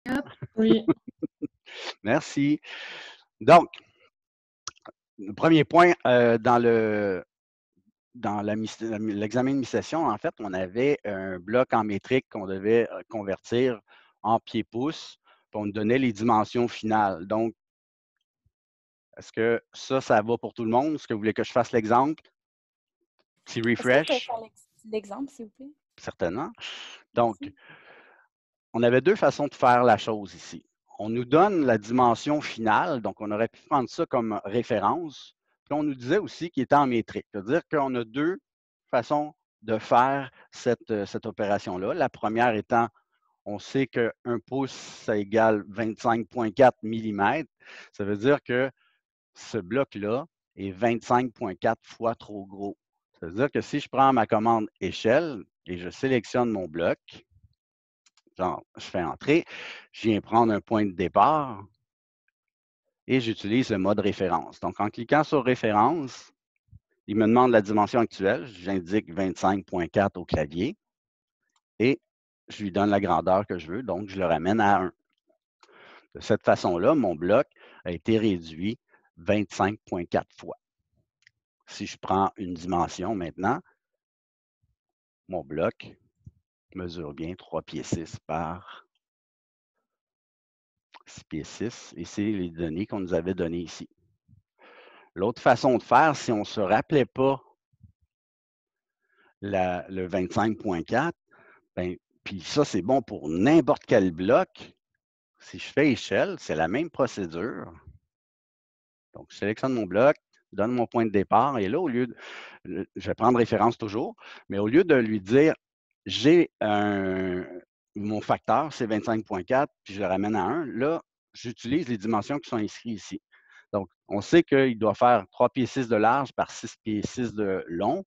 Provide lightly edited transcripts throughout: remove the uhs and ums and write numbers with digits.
Hop, oui. Merci. Donc, le premier point dans l'examen de mi-session, en fait, on avait un bloc en métrique qu'on devait convertir en pieds-pouces, puis on nous donnait les dimensions finales. Donc, est-ce que ça va pour tout le monde? Est-ce que vous voulez que je fasse l'exemple? Petit Est-ce que vous pouvez refresh? faire l'exemple, s'il vous plaît? Certainement. Donc, Merci. on avait deux façons de faire la chose ici. On nous donne la dimension finale, donc on aurait pu prendre ça comme référence. Puis on nous disait aussi qu'il était en métrique. C'est-à-dire qu'on a deux façons de faire cette opération-là. La première étant, on sait qu'un pouce, ça égale 25,4 mm. Ça veut dire que ce bloc-là est 25,4 fois trop gros. Ça veut dire que si je prends ma commande échelle et je sélectionne mon bloc, genre, je fais entrer, je viens prendre un point de départ et j'utilise le mode référence. Donc, en cliquant sur référence, il me demande la dimension actuelle. J'indique 25,4 au clavier et je lui donne la grandeur que je veux. Donc, je le ramène à 1. De cette façon-là, mon bloc a été réduit 25,4 fois. Si je prends une dimension maintenant, mon bloc mesure bien 3 pieds 6 par 6 pieds 6 et c'est les données qu'on nous avait données ici. L'autre façon de faire, si on ne se rappelait pas le 25,4, ben, puis ça, c'est bon pour n'importe quel bloc. Si je fais échelle, c'est la même procédure. Donc, je sélectionne mon bloc, donne mon point de départ, et là, au lieu de, je vais prendre référence toujours, mais au lieu de lui dire, j'ai mon facteur, c'est 25,4, puis je le ramène à 1, là, j'utilise les dimensions qui sont inscrites ici. Donc, on sait qu'il doit faire 3 pieds 6 de large par 6 pieds 6 de long.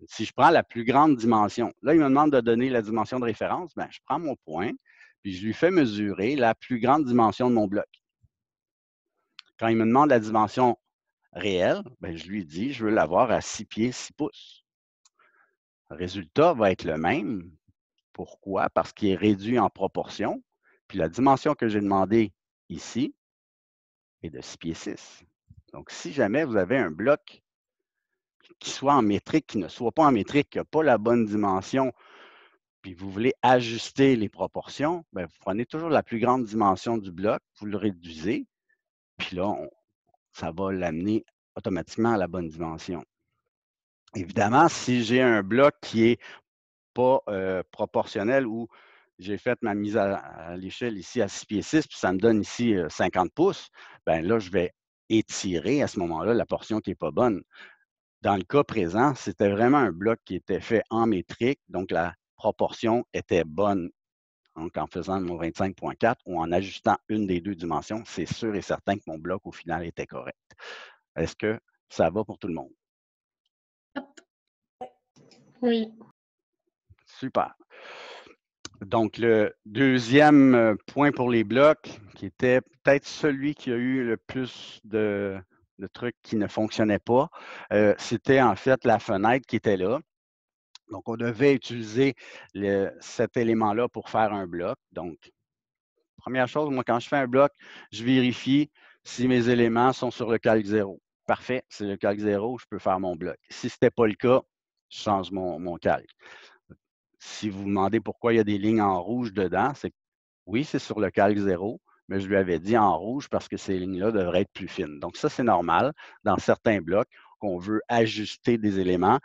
Si je prends la plus grande dimension, là, il me demande de donner la dimension de référence, bien, je prends mon point, puis je lui fais mesurer la plus grande dimension de mon bloc. Quand il me demande la dimension réelle, bien, je lui dis, je veux l'avoir à 6 pieds 6 pouces. Le résultat va être le même. Pourquoi? Parce qu'il est réduit en proportion. Puis la dimension que j'ai demandée ici est de 6 pieds 6. Donc, si jamais vous avez un bloc qui soit en métrique, qui ne soit pas en métrique, qui n'a pas la bonne dimension, puis vous voulez ajuster les proportions, bien, vous prenez toujours la plus grande dimension du bloc, vous le réduisez, puis là, ça va l'amener automatiquement à la bonne dimension. Évidemment, si j'ai un bloc qui n'est pas proportionnel ou j'ai fait ma mise à l'échelle ici à 6 pieds 6, puis ça me donne ici 50 pouces, bien là, je vais étirer à ce moment-là la portion qui n'est pas bonne. Dans le cas présent, c'était vraiment un bloc qui était fait en métrique, donc la proportion était bonne. Donc, en faisant mon 25,4 ou en ajustant une des deux dimensions, c'est sûr et certain que mon bloc, au final, était correct. Est-ce que ça va pour tout le monde? Hop. Oui. Super. Donc, le deuxième point pour les blocs, qui était peut-être celui qui a eu le plus de trucs qui ne fonctionnaient pas, c'était en fait la fenêtre qui était là. Donc, on devait utiliser cet élément-là pour faire un bloc. Donc, première chose, moi, quand je fais un bloc, je vérifie si mes éléments sont sur le calque 0. Parfait, c'est le calque 0, je peux faire mon bloc. Si ce n'était pas le cas, je change mon calque. Si vous vous demandez pourquoi il y a des lignes en rouge dedans, c'est que oui, c'est sur le calque 0, mais je lui avais dit en rouge parce que ces lignes-là devraient être plus fines. Donc, ça, c'est normal dans certains blocs qu'on veut ajuster des éléments.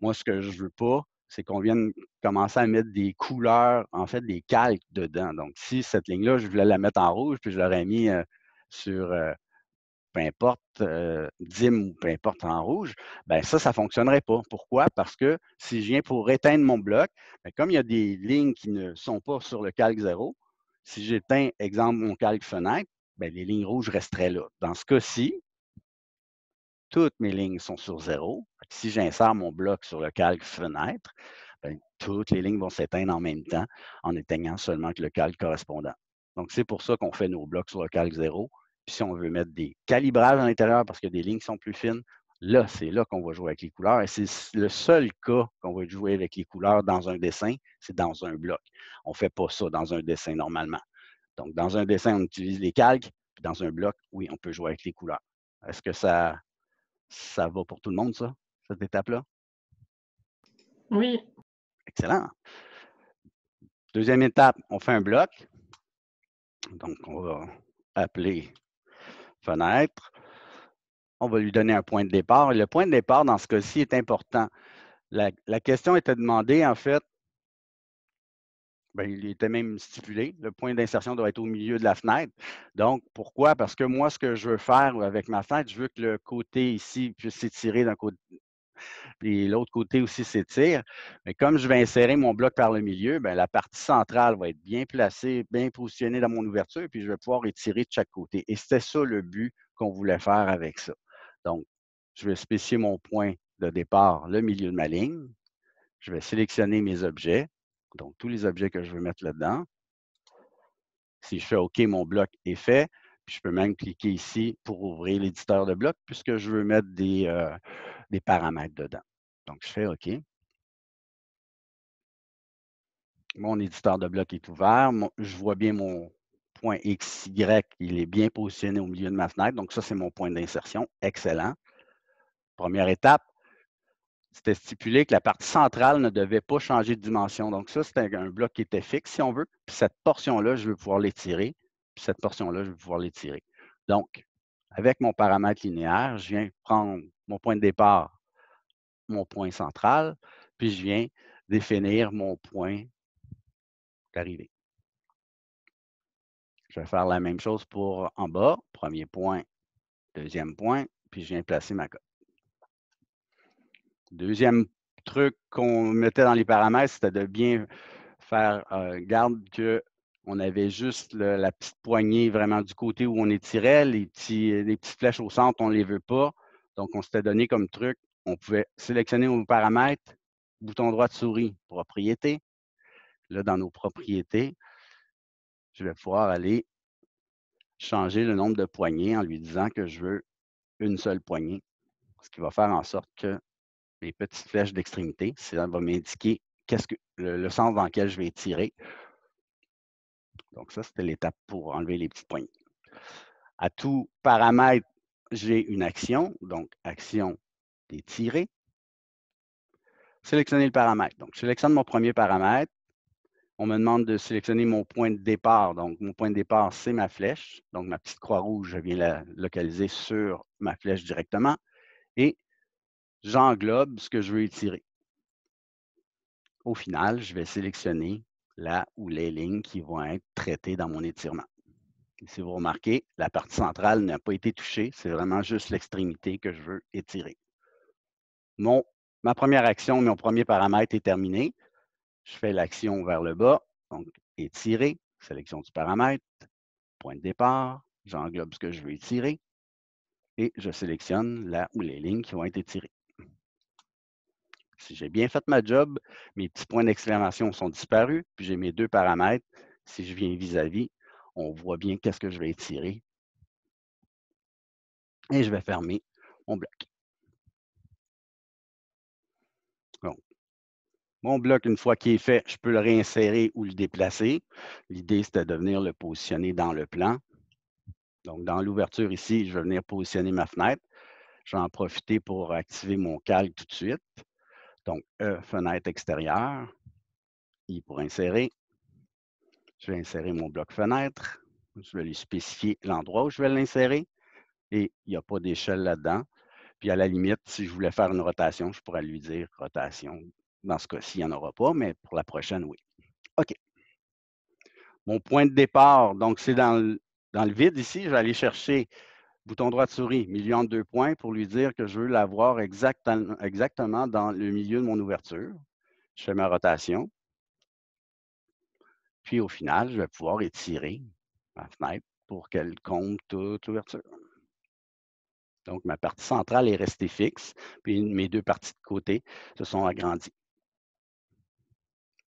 Moi, ce que je ne veux pas, c'est qu'on vienne commencer à mettre des couleurs, en fait, des calques dedans. Donc, si cette ligne-là, je voulais la mettre en rouge, puis je l'aurais mis sur peu importe, dim ou peu importe en rouge, bien ça ne fonctionnerait pas. Pourquoi? Parce que si je viens pour éteindre mon bloc, bien, comme il y a des lignes qui ne sont pas sur le calque 0, si j'éteins, exemple, mon calque fenêtre, bien, les lignes rouges resteraient là. Dans ce cas-ci, toutes mes lignes sont sur 0. Si j'insère mon bloc sur le calque fenêtre, bien, toutes les lignes vont s'éteindre en même temps en éteignant seulement que le calque correspondant. Donc, c'est pour ça qu'on fait nos blocs sur le calque 0. Puis si on veut mettre des calibrages à l'intérieur parce que des lignes sont plus fines, là, c'est là qu'on va jouer avec les couleurs. Et c'est le seul cas qu'on va jouer avec les couleurs dans un dessin, c'est dans un bloc. On ne fait pas ça dans un dessin normalement. Donc, dans un dessin, on utilise les calques, puis dans un bloc, oui, on peut jouer avec les couleurs. Est-ce que ça va pour tout le monde, ça, cette étape-là? Oui. Excellent. Deuxième étape, on fait un bloc. Donc, on va appeler fenêtre. On va lui donner un point de départ. Et le point de départ, dans ce cas-ci, est important. La question était demandée, en fait, bien, il était même stipulé. Le point d'insertion doit être au milieu de la fenêtre. Donc, pourquoi? Parce que moi, ce que je veux faire avec ma fenêtre, je veux que le côté ici puisse s'étirer d'un côté, puis l'autre côté aussi s'étire. Mais comme je vais insérer mon bloc par le milieu, bien, la partie centrale va être bien placée, bien positionnée dans mon ouverture, puis je vais pouvoir étirer de chaque côté. Et c'était ça le but qu'on voulait faire avec ça. Donc, je vais spécifier mon point de départ, le milieu de ma ligne. Je vais sélectionner mes objets, donc tous les objets que je veux mettre là-dedans. Si je fais OK, mon bloc est fait. Puis je peux même cliquer ici pour ouvrir l'éditeur de bloc puisque je veux mettre des paramètres dedans. Donc, je fais OK. Mon éditeur de bloc est ouvert. Je vois bien mon point XY, il est bien positionné au milieu de ma fenêtre. Donc, ça, c'est mon point d'insertion. Excellent. Première étape, c'était stipulé que la partie centrale ne devait pas changer de dimension. Donc, ça, c'était un bloc qui était fixe, si on veut. Puis cette portion-là, je veux pouvoir l'étirer. Puis cette portion-là, je veux pouvoir l'étirer. Donc, avec mon paramètre linéaire, je viens prendre mon point de départ, mon point central, puis je viens définir mon point d'arrivée. Je vais faire la même chose pour en bas. Premier point, deuxième point, puis je viens placer ma cote. Deuxième truc qu'on mettait dans les paramètres, c'était de bien faire garde qu'on avait juste la petite poignée vraiment du côté où on étirait. Les petites flèches au centre, on ne les veut pas. Donc, on s'était donné comme truc, on pouvait sélectionner nos paramètres, bouton droit de souris, propriétés. Là, dans nos propriétés, je vais pouvoir aller changer le nombre de poignées en lui disant que je veux une seule poignée, ce qui va faire en sorte que les petites flèches d'extrémité, ça va m'indiquer le sens dans lequel je vais tirer. Donc, ça, c'était l'étape pour enlever les petites poignées. À tout paramètre, j'ai une action. Donc, action d'étirer. Sélectionner le paramètre. Donc, je sélectionne mon premier paramètre. On me demande de sélectionner mon point de départ. Donc, mon point de départ, c'est ma flèche. Donc, ma petite croix rouge, je viens la localiser sur ma flèche directement. Et j'englobe ce que je veux étirer. Au final, je vais sélectionner là ou les lignes qui vont être traitées dans mon étirement. Et si vous remarquez, la partie centrale n'a pas été touchée, c'est vraiment juste l'extrémité que je veux étirer. Ma première action, mon premier paramètre est terminé. Je fais l'action vers le bas, donc étirer, sélection du paramètre, point de départ, j'englobe ce que je veux étirer et je sélectionne là où les lignes qui vont être étirées. Si j'ai bien fait ma job, mes petits points d'exclamation sont disparus, puis j'ai mes deux paramètres. Si je viens vis-à-vis, on voit bien qu'est-ce que je vais étirer. Et je vais fermer mon bloc. Donc, mon bloc, une fois qu'il est fait, je peux le réinsérer ou le déplacer. L'idée, c'était de venir le positionner dans le plan. Donc, dans l'ouverture ici, je vais venir positionner ma fenêtre. Je vais en profiter pour activer mon calque tout de suite. Donc, fenêtre extérieure, I pour insérer. Je vais insérer mon bloc fenêtre. Je vais lui spécifier l'endroit où je vais l'insérer. Et il n'y a pas d'échelle là-dedans. Puis à la limite, si je voulais faire une rotation, je pourrais lui dire rotation. Dans ce cas-ci, il n'y en aura pas, mais pour la prochaine, oui. OK. Mon point de départ, donc c'est dans le vide ici. Je vais aller chercher bouton droit de souris, milieu entre deux points, pour lui dire que je veux l'avoir exactement dans le milieu de mon ouverture. Je fais ma rotation. Puis au final, je vais pouvoir étirer ma fenêtre pour qu'elle compte toute l'ouverture. Donc, ma partie centrale est restée fixe, puis mes deux parties de côté se sont agrandies.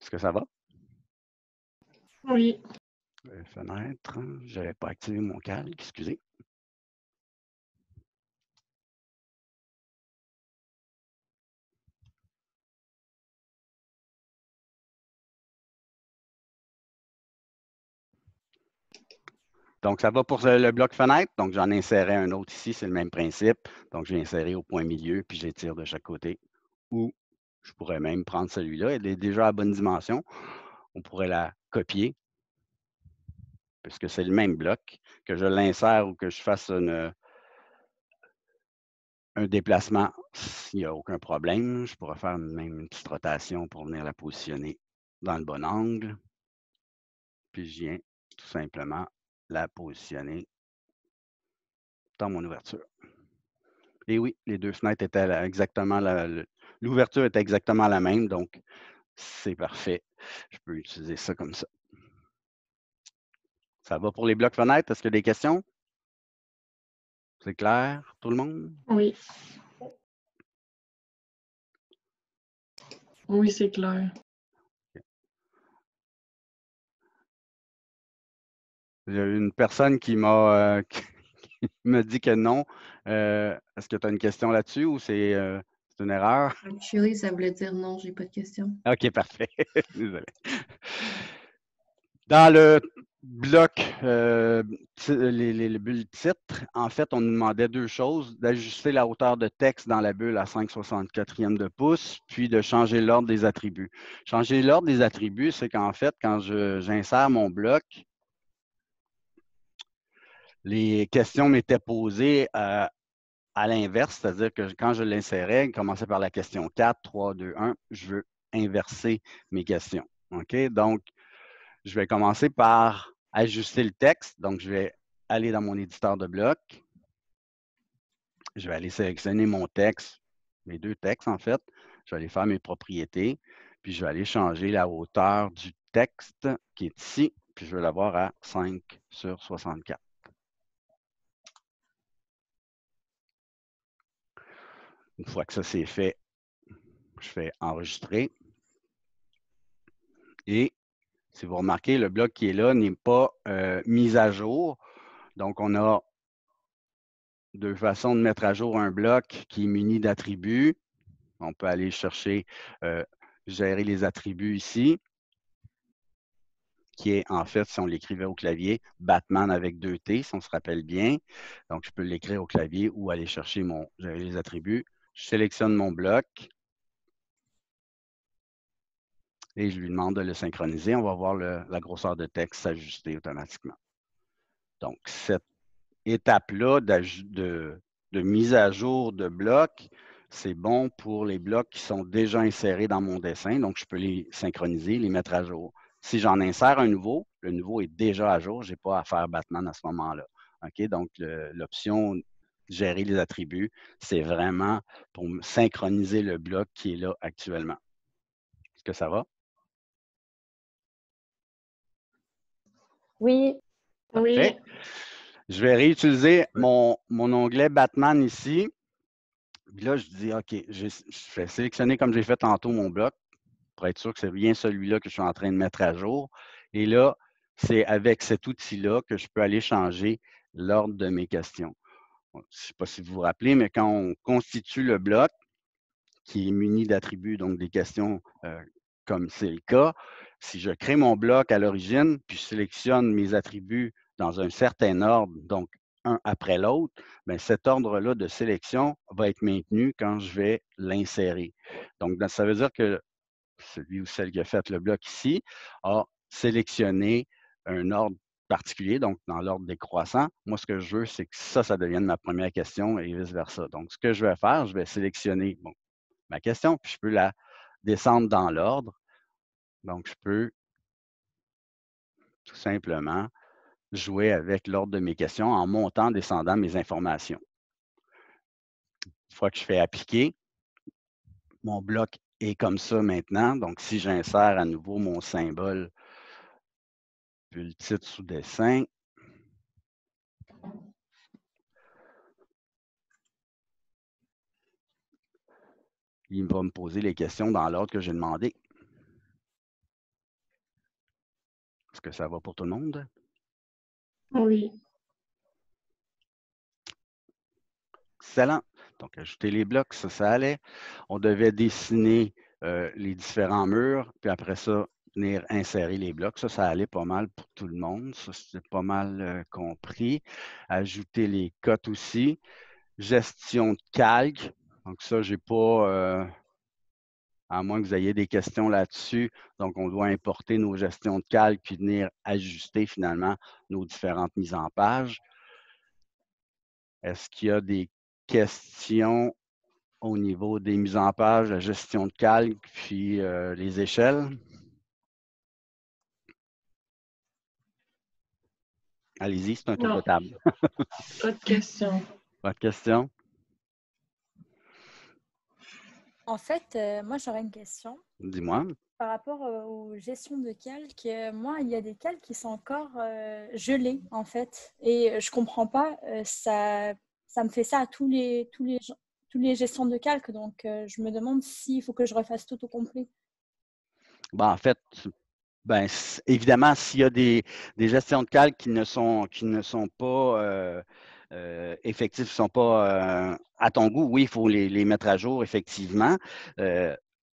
Est-ce que ça va? Oui. Fenêtre, je n'avais pas activé mon calque, excusez. Donc, ça va pour le bloc fenêtre. Donc, j'en insérais un autre ici, c'est le même principe. Donc, je vais insérer au point milieu, puis j'étire de chaque côté. Ou je pourrais même prendre celui-là. Elle est déjà à bonne dimension. On pourrait la copier, puisque c'est le même bloc, que je l'insère ou que je fasse un déplacement, s'il n'y a aucun problème. Je pourrais faire même une petite rotation pour venir la positionner dans le bon angle. Puis, je viens tout simplement la positionner dans mon ouverture. Et oui, les deux fenêtres étaient exactement l'ouverture était exactement la même, donc c'est parfait. Je peux utiliser ça comme ça. Ça va pour les blocs fenêtres? Est-ce qu'il y a des questions? C'est clair, tout le monde? Oui. Oui, c'est clair. Il y a une personne qui m'a dit que non. Est-ce que tu as une question là-dessus ou c'est une erreur? Actually, ça voulait dire non, j'ai pas de question. OK, parfait. Désolé. Dans le bloc, les bulles titres, en fait, on nous demandait deux choses, d'ajuster la hauteur de texte dans la bulle à 5/64e de pouce, puis de changer l'ordre des attributs. Changer l'ordre des attributs, c'est qu'en fait, quand j'insère mon bloc, les questions m'étaient posées à l'inverse, c'est-à-dire que quand je l'insérais, commençait par la question 4, 3, 2, 1, je veux inverser mes questions. OK? Donc, je vais commencer par ajuster le texte. Donc, je vais aller dans mon éditeur de bloc. Je vais aller sélectionner mon texte, mes deux textes en fait. Je vais aller faire mes propriétés. Puis, je vais aller changer la hauteur du texte qui est ici. Puis, je vais l'avoir à 5/64. Une fois que ça c'est fait, je fais enregistrer. Et si vous remarquez, le bloc qui est là n'est pas mis à jour. Donc, on a deux façons de mettre à jour un bloc qui est muni d'attributs. On peut aller chercher, gérer les attributs ici, qui est en fait, si on l'écrivait au clavier, Batman avec 2 T, si on se rappelle bien. Donc, je peux l'écrire au clavier ou aller chercher gérer les attributs. Je sélectionne mon bloc et je lui demande de le synchroniser. On va voir la grosseur de texte s'ajuster automatiquement. Donc, cette étape-là de mise à jour de blocs, c'est bon pour les blocs qui sont déjà insérés dans mon dessin. Donc, je peux les synchroniser, les mettre à jour. Si j'en insère un nouveau, le nouveau est déjà à jour. Je n'ai pas à faire Batman à ce moment-là. OK? Donc, l'option gérer les attributs, c'est vraiment pour synchroniser le bloc qui est là actuellement. Est-ce que ça va? Oui. Parfait. Oui. Je vais réutiliser mon onglet Batman ici. Puis là, je dis, OK, je vais sélectionner comme j'ai fait tantôt mon bloc pour être sûr que c'est bien celui-là que je suis en train de mettre à jour. Et là, c'est avec cet outil-là que je peux aller changer l'ordre de mes questions. Je ne sais pas si vous vous rappelez, mais quand on constitue le bloc qui est muni d'attributs, donc des questions comme c'est le cas, si je crée mon bloc à l'origine, puis je sélectionne mes attributs dans un certain ordre, donc un après l'autre, bien, cet ordre-là de sélection va être maintenu quand je vais l'insérer. Donc, ça veut dire que celui ou celle qui a fait le bloc ici a sélectionné un ordre particulier, donc dans l'ordre décroissant. Moi, ce que je veux, c'est que ça devienne ma première question et vice-versa. Donc, ce que je vais faire, je vais sélectionner ma question, puis je peux la descendre dans l'ordre. Donc, je peux tout simplement jouer avec l'ordre de mes questions en montant, descendant mes informations. Une fois que je fais appliquer, mon bloc est comme ça maintenant. Donc, si j'insère à nouveau mon symbole, puis le titre sous dessin, il va me poser les questions dans l'ordre que j'ai demandé. Est-ce que ça va pour tout le monde? Oui. Excellent. Donc, ajouter les blocs, ça allait. On devait dessiner les différents murs, puis après ça, venir insérer les blocs. Ça allait pas mal pour tout le monde. Ça, c'est pas mal compris. Ajouter les cotes aussi. Gestion de calque. Donc ça, j'ai pas, à moins que vous ayez des questions là-dessus. Donc, on doit importer nos gestions de calque puis venir ajuster finalement nos différentes mises en page. Est-ce qu'il y a des questions au niveau des mises en page, la gestion de calque, puis les échelles? Allez-y, c'est un tour Non. de table. Pas de question. Pas de questions? En fait, moi, j'aurais une question. Dis-moi. Par rapport aux gestions de calques, moi, il y a des calques qui sont encore gelés, en fait. Et je comprends pas, ça me fait ça à tous les gestions de calques. Donc, je me demande s'il faut que je refasse tout au complet. Ben, en fait, ben, évidemment, s'il y a des gestions de calque qui ne sont pas effectives, qui ne sont pas à ton goût, oui, il faut les mettre à jour, effectivement.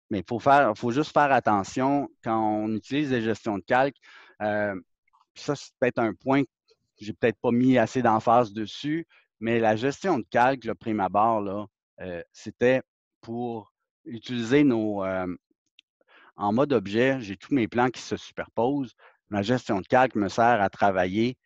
Mais il faut juste faire attention quand on utilise les gestions de calque. Ça, c'est peut-être un point que j'ai peut-être pas mis assez d'emphase dessus, mais la gestion de calque, le prime abord, là, c'était pour utiliser en mode objet, j'ai tous mes plans qui se superposent. Ma gestion de calque me sert à travailler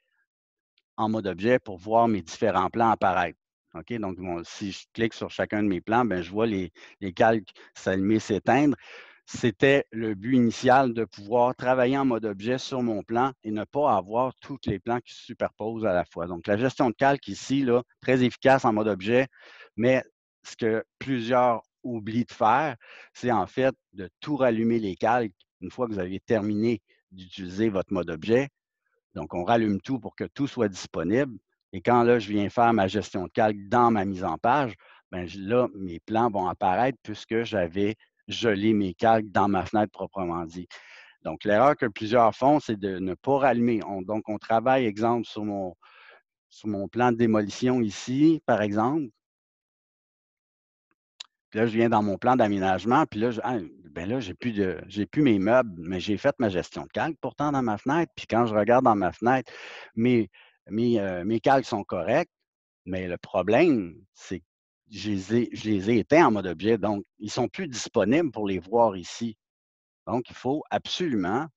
en mode objet pour voir mes différents plans apparaître. OK? Donc, si je clique sur chacun de mes plans, ben, je vois les calques s'allumer, s'éteindre. C'était le but initial de pouvoir travailler en mode objet sur mon plan et ne pas avoir tous les plans qui se superposent à la fois. Donc, la gestion de calque ici, là, très efficace en mode objet, mais ce que plusieurs oublient de faire, c'est en fait de tout rallumer les calques une fois que vous avez terminé d'utiliser votre mode objet. Donc, on rallume tout pour que tout soit disponible. Et quand là, je viens faire ma gestion de calque dans ma mise en page, bien là, mes plans vont apparaître puisque j'avais gelé mes calques dans ma fenêtre proprement dit. Donc, l'erreur que plusieurs font, c'est de ne pas rallumer. Donc, on travaille, exemple, sur mon plan de démolition ici, par exemple. Puis là, je viens dans mon plan d'aménagement, puis là, j'ai plus mes meubles, mais j'ai fait ma gestion de calque pourtant dans ma fenêtre. Puis quand je regarde dans ma fenêtre, mes calques sont corrects, mais le problème, c'est que je les ai éteints en mode objet, donc ils ne sont plus disponibles pour les voir ici. Donc, il faut absolument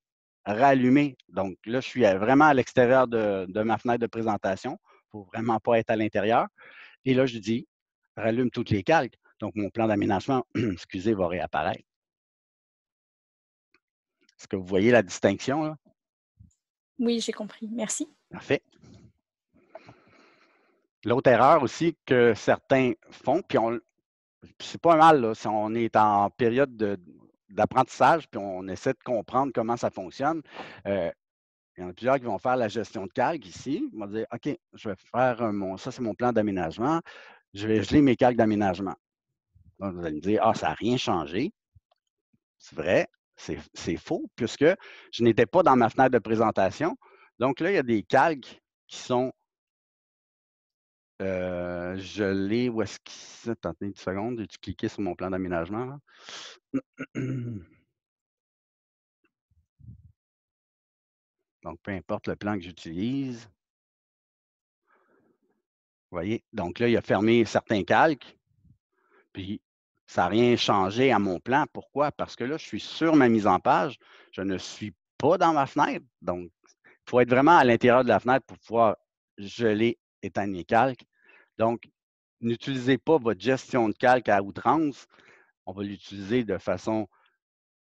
rallumer. Donc là, je suis vraiment à l'extérieur de ma fenêtre de présentation. Il ne faut vraiment pas être à l'intérieur. Et là, je dis, rallume toutes les calques. Donc, mon plan d'aménagement, excusez, va réapparaître. Est-ce que vous voyez la distinction, là? Oui, j'ai compris. Merci. Parfait. L'autre erreur aussi que certains font, puis c'est pas mal, là, si on est en période d'apprentissage, puis on essaie de comprendre comment ça fonctionne. Il y en a plusieurs qui vont faire la gestion de calque ici. Ils vont dire, OK, je vais faire ça, c'est mon plan d'aménagement. Je vais geler mes calques d'aménagement. Donc, vous allez me dire, ça n'a rien changé. C'est vrai, c'est faux, puisque je n'étais pas dans ma fenêtre de présentation. Donc là, il y a des calques qui sont gelés. Où est-ce qu'ils... Attendez une seconde, j'ai-tu cliqué sur mon plan d'aménagement? Donc, peu importe le plan que j'utilise. Vous voyez? Donc là, il a fermé certains calques. Puis, ça n'a rien changé à mon plan. Pourquoi? Parce que là, je suis sur ma mise en page. Je ne suis pas dans ma fenêtre. Donc, il faut être vraiment à l'intérieur de la fenêtre pour pouvoir geler, éteindre mes calques. Donc, n'utilisez pas votre gestion de calque à outrance. On va l'utiliser de façon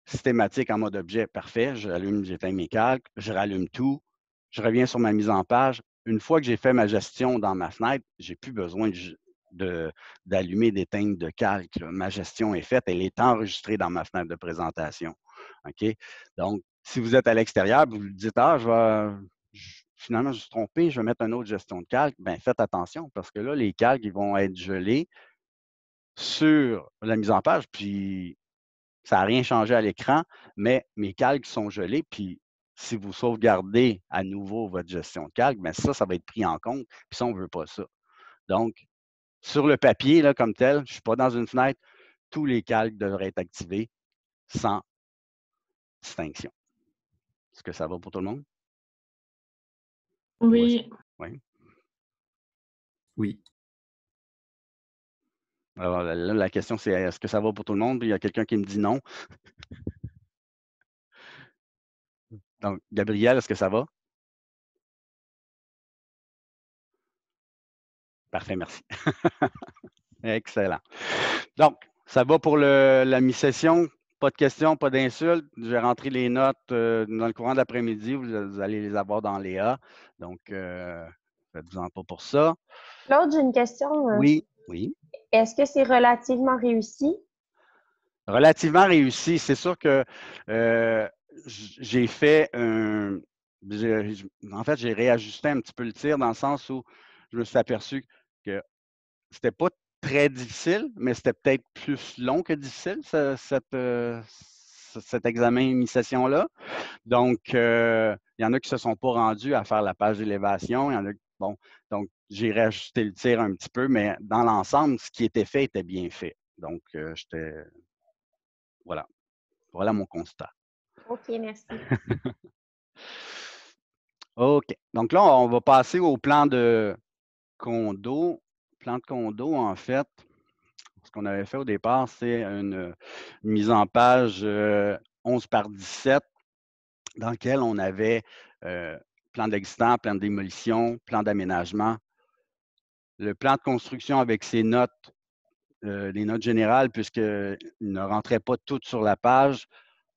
systématique en mode objet. Parfait, j'allume, j'éteins mes calques, je rallume tout, je reviens sur ma mise en page. Une fois que j'ai fait ma gestion dans ma fenêtre, je n'ai plus besoin d'allumer, d'éteindre de calque. Là. Ma gestion est faite, elle est enregistrée dans ma fenêtre de présentation. OK? Donc, si vous êtes à l'extérieur, vous vous dites, finalement, je me suis trompé, je vais mettre une autre gestion de calque, bien, faites attention parce que là, les calques, ils vont être gelés sur la mise en page, puis ça n'a rien changé à l'écran, mais mes calques sont gelés, puis si vous sauvegardez à nouveau votre gestion de calque, bien ça va être pris en compte, puis ça, on ne veut pas ça. Donc, sur le papier, là, comme tel, je ne suis pas dans une fenêtre, tous les calques devraient être activés sans distinction. Est-ce que ça va pour tout le monde? Oui. Oui. Oui. Alors là, la question, c'est est-ce que ça va pour tout le monde? Puis il y a quelqu'un qui me dit non. Donc, Gabriel, est-ce que ça va? Parfait, merci. Excellent. Donc, ça va pour la mi-session. Pas de questions, pas d'insultes. Je vais rentrer les notes dans le courant de l'après-midi. Vous allez les avoir dans Léa. Donc, faites-vous-en pas pour ça. Claude, j'ai une question. Oui, oui. Est-ce que c'est relativement réussi? Relativement réussi. C'est sûr que j'ai fait un. En fait, j'ai réajusté un petit peu le tir dans le sens où je me suis aperçu que c'était pas très difficile, mais c'était peut-être plus long que difficile, cet examen initiation-là. Donc, il y en a qui ne se sont pas rendus à faire la page d'élévation. Il y en a, bon, donc j'ai réajusté le tir un petit peu, mais dans l'ensemble, ce qui était fait était bien fait. Donc, voilà. Voilà mon constat. OK, merci. OK. Donc là, on va passer au plan de condo. Plan de condo, en fait, ce qu'on avait fait au départ, c'est une mise en page 11 par 17 dans lequel on avait plan d'existant, plan de démolition, plan d'aménagement, le plan de construction avec ses notes, les notes générales, puisqu'ils ne rentraient pas toutes sur la page.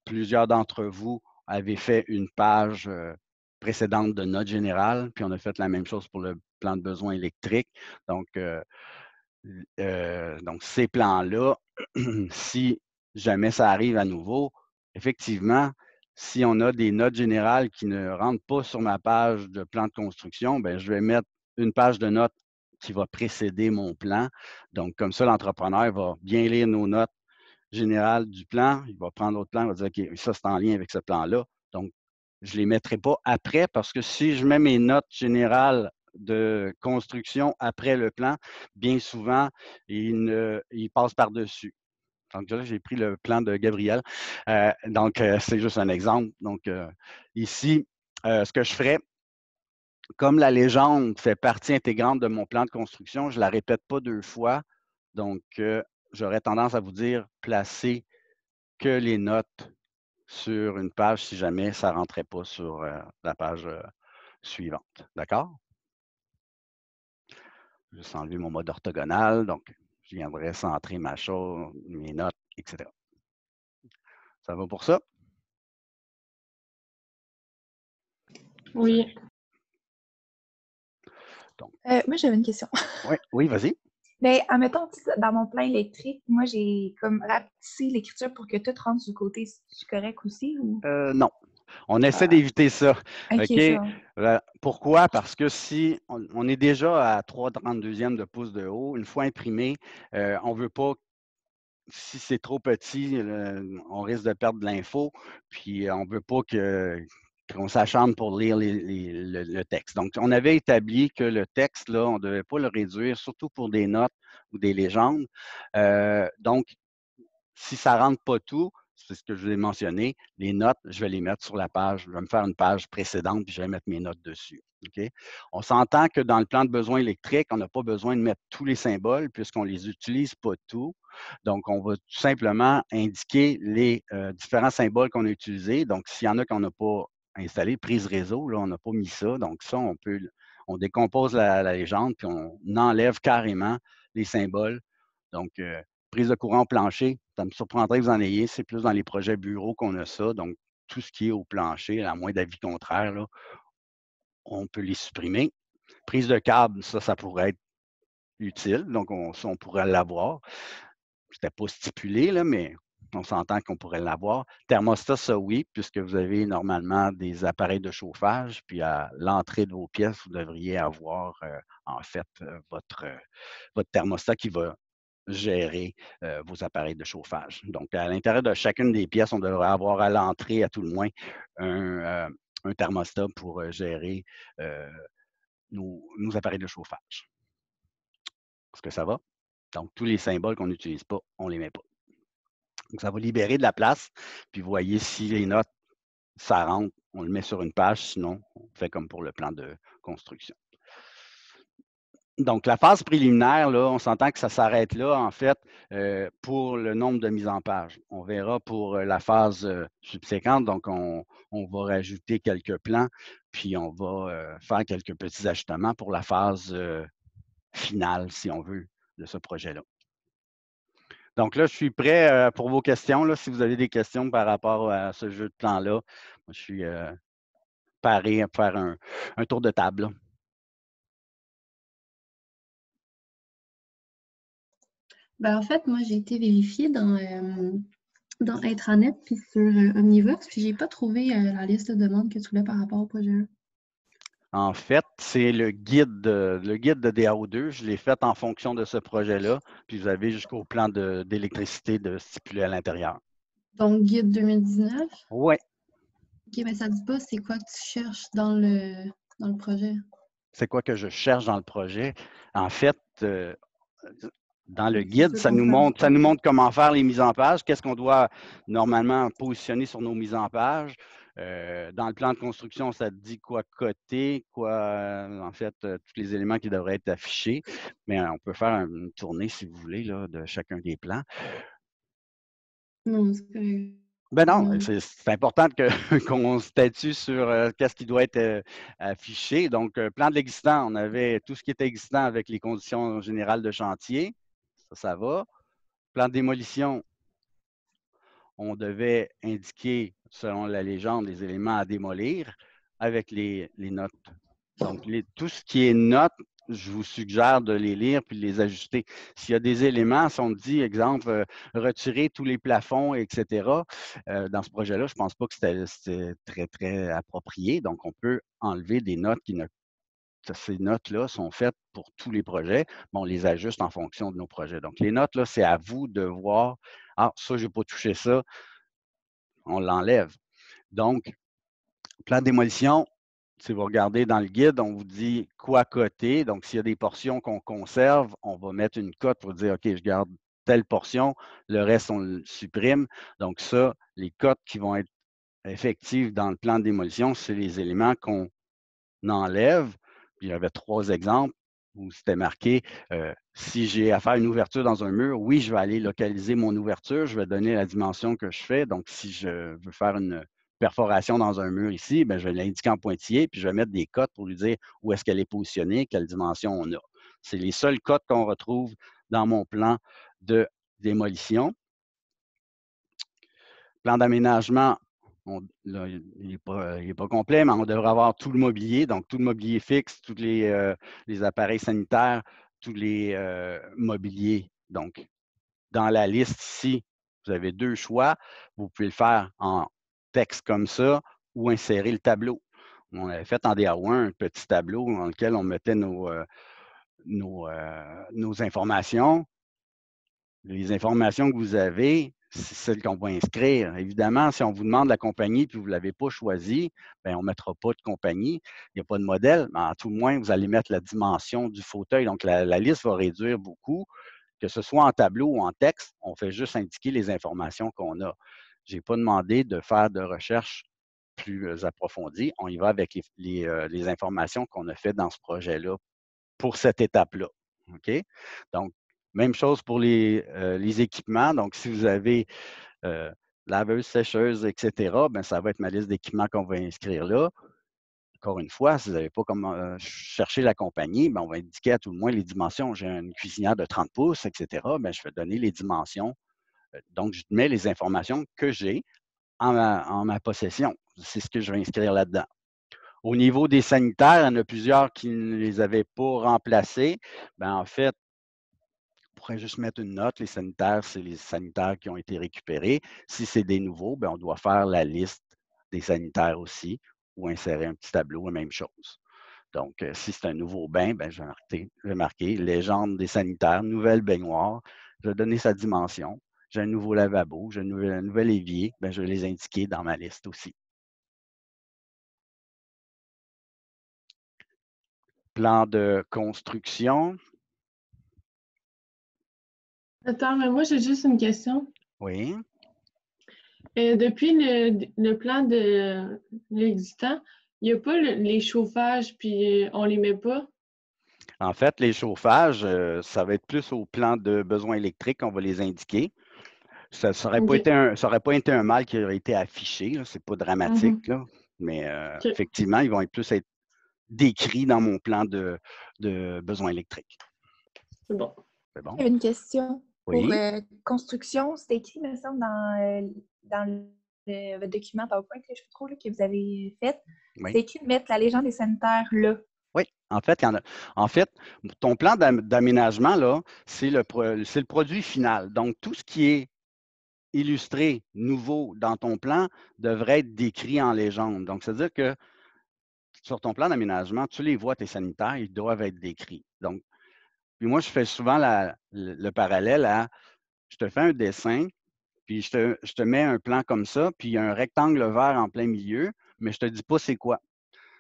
Plusieurs d'entre vous avaient fait une page précédente de notes générales, puis on a fait la même chose pour le plan de besoin électrique. Donc ces plans-là, si jamais ça arrive à nouveau, effectivement, si on a des notes générales qui ne rentrent pas sur ma page de plan de construction, bien, je vais mettre une page de notes qui va précéder mon plan. Donc, comme ça, l'entrepreneur va bien lire nos notes générales du plan. Il va prendre l'autre plan, il va dire, OK, ça, c'est en lien avec ce plan-là. Donc, je ne les mettrai pas après parce que si je mets mes notes générales de construction après le plan, bien souvent, il passe par-dessus. Donc là, j'ai pris le plan de Gabriel. C'est juste un exemple. Donc, ici, ce que je ferais, comme la légende fait partie intégrante de mon plan de construction, je ne la répète pas 2 fois. Donc, j'aurais tendance à vous dire, placez que les notes sur une page si jamais ça ne rentrait pas sur la page suivante. D'accord? Je vais juste enlever mon mode orthogonal. Donc, je viendrai centrer ma chose, mes notes, etc. Ça va pour ça? Oui. Donc, Moi, j'avais une question. oui, vas-y. Ben, admettons, dans mon plan électrique, moi, j'ai comme rapetissé l'écriture pour que tout rentre du côté. C'est correct aussi? Ou... Non. On essaie d'éviter ça. OK, OK? bon. Pourquoi? Parce que si on est déjà à 3/32e de pouce de haut, une fois imprimé, on ne veut pas, si c'est trop petit, on risque de perdre de l'info, puis on ne veut pas qu'on s'acharne pour lire le texte. Donc, on avait établi que le texte, là, on ne devait pas le réduire, surtout pour des notes ou des légendes. Donc, si ça ne rentre pas tout, c'est ce que je vous ai mentionné, les notes, je vais les mettre sur la page. Je vais me faire une page précédente, puis je vais mettre mes notes dessus. Okay? On s'entend que dans le plan de besoin électrique, on n'a pas besoin de mettre tous les symboles puisqu'on ne les utilise pas tous. Donc, on va tout simplement indiquer les différents symboles qu'on a utilisés. Donc, s'il y en a qu'on n'a pas installé, prise réseau, là, on n'a pas mis ça. Donc, ça, on décompose la légende, puis on enlève carrément les symboles. Donc, prise de courant au plancher, ça me surprendrait que vous en ayez. C'est plus dans les projets bureaux qu'on a ça. Donc, tout ce qui est au plancher, à moins d'avis contraire, là, on peut les supprimer. Prise de câble, ça pourrait être utile. Donc, on pourrait l'avoir. C'était pas stipulé, là, mais on s'entend qu'on pourrait l'avoir. Thermostat, ça oui, puisque vous avez normalement des appareils de chauffage. Puis à l'entrée de vos pièces, vous devriez avoir en fait votre thermostat qui va gérer vos appareils de chauffage. Donc, à l'intérieur de chacune des pièces, on devrait avoir à l'entrée, à tout le moins, un thermostat pour gérer nos appareils de chauffage. Est-ce que ça va? Donc, tous les symboles qu'on n'utilise pas, on ne les met pas. Donc, ça va libérer de la place. Puis, vous voyez si les notes ça rentre, on le met sur une page, sinon on fait comme pour le plan de construction. Donc, la phase préliminaire, là, on s'entend que ça s'arrête là, en fait, pour le nombre de mises en page. On verra pour la phase subséquente, donc on va rajouter quelques plans, puis on va faire quelques petits ajustements pour la phase finale, si on veut, de ce projet-là. Donc là, je suis prêt pour vos questions. Là, si vous avez des questions par rapport à ce jeu de plan-là, je suis paré à faire un tour de table. Là. Ben, en fait, moi, j'ai été vérifier dans Intranet puis sur Omniverse, puis j'ai pas trouvé la liste de demandes que tu voulais par rapport au projet 1. En fait, c'est le guide de DAO2. Je l'ai fait en fonction de ce projet-là. Puis vous avez jusqu'au plan d'électricité de stipulé à l'intérieur. Donc, guide 2019. Oui. OK, mais ça ne dit pas c'est quoi que tu cherches dans le projet. C'est quoi que je cherche dans le projet? En fait, dans le C'est guide, ça ça qu'on nous fait. montre comment faire les mises en page, qu'est-ce qu'on doit normalement positionner sur nos mises en page. Dans le plan de construction, ça te dit quoi coter, quoi, en fait, tous les éléments qui devraient être affichés. Mais on peut faire une tournée, si vous voulez, là, de chacun des plans. Non, c'est correct. Ben non, Non. c'est important qu'on statue sur qu'est-ce qui doit être affiché. Donc, plan de l'existant, on avait tout ce qui était existant avec les conditions générales de chantier. Ça va. Plan de démolition, on devait indiquer, selon la légende, les éléments à démolir avec les notes. Donc, tout ce qui est notes, je vous suggère de les lire puis de les ajuster. S'il y a des éléments, si on me dit, exemple, retirer tous les plafonds, etc., dans ce projet-là, je ne pense pas que c'était très, très approprié. Donc, on peut enlever des notes qui ne. Ces notes-là sont faites pour tous les projets, mais on les ajuste en fonction de nos projets. Donc, les notes, là, c'est à vous de voir, ah, ça, je n'ai pas touché ça, on l'enlève. Donc, plan de démolition, si vous regardez dans le guide, on vous dit quoi coter. Donc, s'il y a des portions qu'on conserve, on va mettre une cote pour dire, OK, je garde telle portion, le reste, on le supprime. Donc, ça, les cotes qui vont être effectives dans le plan de démolition, c'est les éléments qu'on enlève. Puis, il y avait 3 exemples où c'était marqué, si j'ai à faire une ouverture dans un mur, oui, je vais aller localiser mon ouverture, je vais donner la dimension que je fais. Donc, si je veux faire une perforation dans un mur ici, bien, je vais l'indiquer en pointillé, puis je vais mettre des cotes pour lui dire où est-ce qu'elle est positionnée, quelle dimension on a. C'est les seules cotes qu'on retrouve dans mon plan de démolition. Plan d'aménagement, là, il n'est pas complet, mais on devrait avoir tout le mobilier, donc tout le mobilier fixe, tous les appareils sanitaires, tous les mobiliers. Donc, dans la liste ici, vous avez 2 choix. Vous pouvez le faire en texte comme ça ou insérer le tableau. On avait fait en DA1 un petit tableau dans lequel on mettait nos informations. Les informations que vous avez, c'est celles qu'on va inscrire. Évidemment, si on vous demande la compagnie et vous ne l'avez pas choisie, bien, on ne mettra pas de compagnie. Il n'y a pas de modèle, mais à tout le moins, vous allez mettre la dimension du fauteuil. Donc, la liste va réduire beaucoup. Que ce soit en tableau ou en texte, on fait juste indiquer les informations qu'on a. Je n'ai pas demandé de faire de recherche plus approfondie. On y va avec les informations qu'on a faites dans ce projet-là pour cette étape-là. OK? Donc, même chose pour les équipements. Donc, si vous avez laveuse, sécheuse, etc., bien, ça va être ma liste d'équipements qu'on va inscrire là. Encore une fois, si vous n'avez pas comment chercher la compagnie, bien, on va indiquer à tout le moins les dimensions. J'ai une cuisinière de 30 pouces, etc., bien, je vais donner les dimensions. Donc, je mets les informations que j'ai en ma possession. C'est ce que je vais inscrire là-dedans. Au niveau des sanitaires, il y en a plusieurs qui ne les avaient pas remplacés. Bien, en fait, on pourrait juste mettre une note. Les sanitaires, c'est les sanitaires qui ont été récupérés. Si c'est des nouveaux, bien, on doit faire la liste des sanitaires aussi ou insérer un petit tableau, la même chose. Donc, si c'est un nouveau bain, bien, je vais marquer légende des sanitaires, nouvelle baignoire. Je vais donner sa dimension. J'ai un nouveau lavabo, j'ai un nouvel évier. Bien, je vais les indiquer dans ma liste aussi. Plan de construction. Attends, mais moi, j'ai juste une question. Oui. Depuis le plan de l'existant, il n'y a pas les chauffages, puis on les met pas. En fait, les chauffages, ça va être plus au plan de besoins électriques qu'on va les indiquer. Ça n'aurait OK. pas été un mal qui aurait été affiché, ce n'est pas dramatique, là, mais OK. effectivement, ils vont plus être décrits dans mon plan de besoins électriques. C'est bon. C'est bon? J'avais une question. Pour Oui. construction, c'était écrit, me semble, dans votre document PowerPoint, là, je sais pas trop, là, que vous avez fait. Oui. C'est écrit de mettre la légende des sanitaires là. Oui, en fait, ton plan d'aménagement, là, c'est le produit final. Donc, tout ce qui est illustré, nouveau dans ton plan, devrait être décrit en légende. Donc, c'est-à-dire que sur ton plan d'aménagement, tu les vois, tes sanitaires, ils doivent être décrits. Donc, puis moi, je fais souvent le parallèle à, je te fais un dessin, puis je te mets un plan comme ça, puis il y a un rectangle vert en plein milieu, mais je ne te dis pas c'est quoi.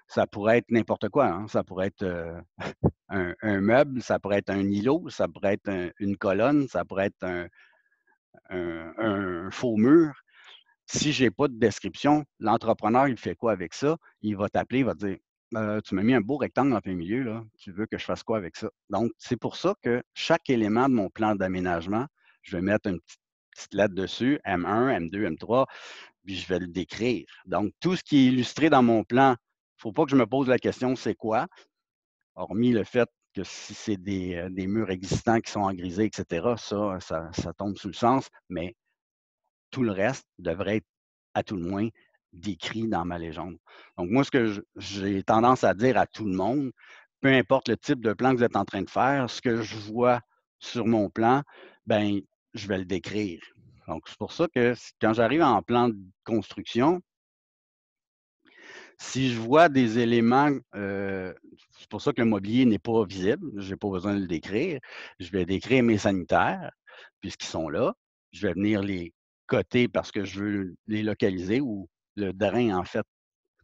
Ça pourrait être n'importe quoi, hein. Ça pourrait être un meuble, ça pourrait être un îlot, ça pourrait être une colonne, ça pourrait être un faux mur. Si je n'ai pas de description, l'entrepreneur, il fait quoi avec ça? Il va t'appeler, il va te dire tu m'as mis un beau rectangle en plein milieu, là. Tu veux que je fasse quoi avec ça? Donc, c'est pour ça que chaque élément de mon plan d'aménagement, je vais mettre une petite lettre dessus, M1, M2, M3, puis je vais le décrire. Donc, tout ce qui est illustré dans mon plan, il ne faut pas que je me pose la question c'est quoi, hormis le fait que si c'est des murs existants qui sont en grisé, etc., ça tombe sous le sens, mais tout le reste devrait être, à tout le moins, décrit dans ma légende. Donc, moi, ce que j'ai tendance à dire à tout le monde, peu importe le type de plan que vous êtes en train de faire, ce que je vois sur mon plan, ben, je vais le décrire. Donc, c'est pour ça que quand j'arrive en plan de construction, si je vois des éléments, c'est pour ça que le mobilier n'est pas visible, je n'ai pas besoin de le décrire. Je vais décrire mes sanitaires, puisqu'ils sont là. Je vais venir les coter parce que je veux les localiser ou le drain, en fait,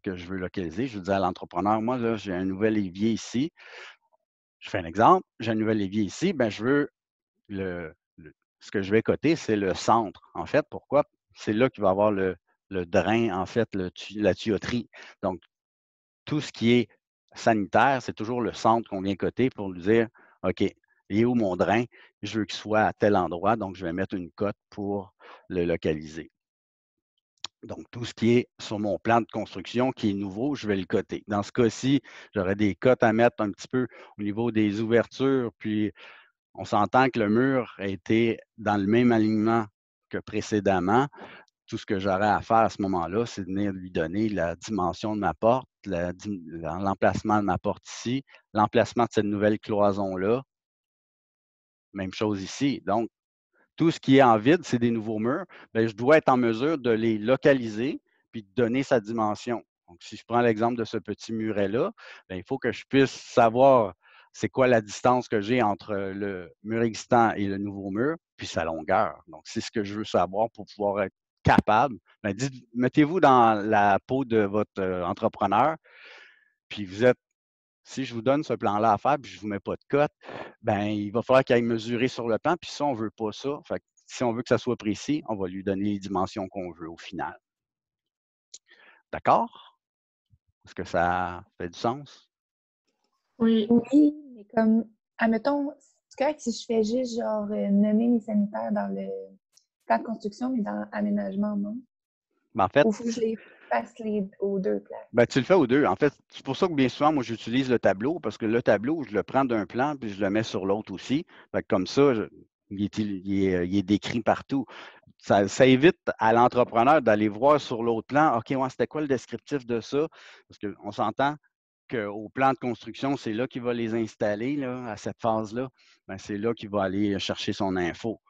que je veux localiser. Je veux dire à l'entrepreneur, moi, là, j'ai un nouvel évier ici. Je fais un exemple, j'ai un nouvel évier ici, ben, je veux ce que je vais coter, c'est le centre. En fait, pourquoi? C'est là qu'il va y avoir le drain, en fait, la tuyauterie. Donc, tout ce qui est sanitaire, c'est toujours le centre qu'on vient coter pour lui dire OK, il est où mon drain? Je veux qu'il soit à tel endroit, donc je vais mettre une cote pour le localiser. Donc, tout ce qui est sur mon plan de construction qui est nouveau, je vais le coter. Dans ce cas-ci, j'aurais des cotes à mettre un petit peu au niveau des ouvertures, puis on s'entend que le mur a été dans le même alignement que précédemment. Tout ce que j'aurais à faire à ce moment-là, c'est de venir lui donner la dimension de ma porte, l'emplacement de ma porte ici, l'emplacement de cette nouvelle cloison-là. Même chose ici. Donc, tout ce qui est en vide, c'est des nouveaux murs. Bien, je dois être en mesure de les localiser puis de donner sa dimension. Donc, si je prends l'exemple de ce petit muret-là, bien, il faut que je puisse savoir c'est quoi la distance que j'ai entre le mur existant et le nouveau mur, puis sa longueur. Donc, c'est ce que je veux savoir pour pouvoir être capable. Bien, mettez-vous dans la peau de votre entrepreneur, puis si je vous donne ce plan-là à faire, puis je ne vous mets pas de cote, ben il va falloir qu'il aille mesurer sur le plan, puis ça, on ne veut pas ça. Fait que si on veut que ça soit précis, on va lui donner les dimensions qu'on veut au final. D'accord? Est-ce que ça fait du sens? Oui. Oui, mais comme, admettons, c'est correct si je fais juste, genre, nommer mes sanitaires dans le plan de construction, mais dans aménagement, non? Ben, en fait, Ou faut que je les fasse aux deux places? ben, tu le fais aux deux. En fait, c'est pour ça que bien souvent, moi, j'utilise le tableau, parce que le tableau, je le prends d'un plan, puis je le mets sur l'autre aussi. Fait que comme ça, il est décrit partout. Ça évite à l'entrepreneur d'aller voir sur l'autre plan, OK, ouais, c'était quoi le descriptif de ça? Parce qu'on s'entend qu'au plan de construction, c'est là qu'il va les installer, là, à cette phase-là. Ben, c'est là qu'il va aller chercher son info.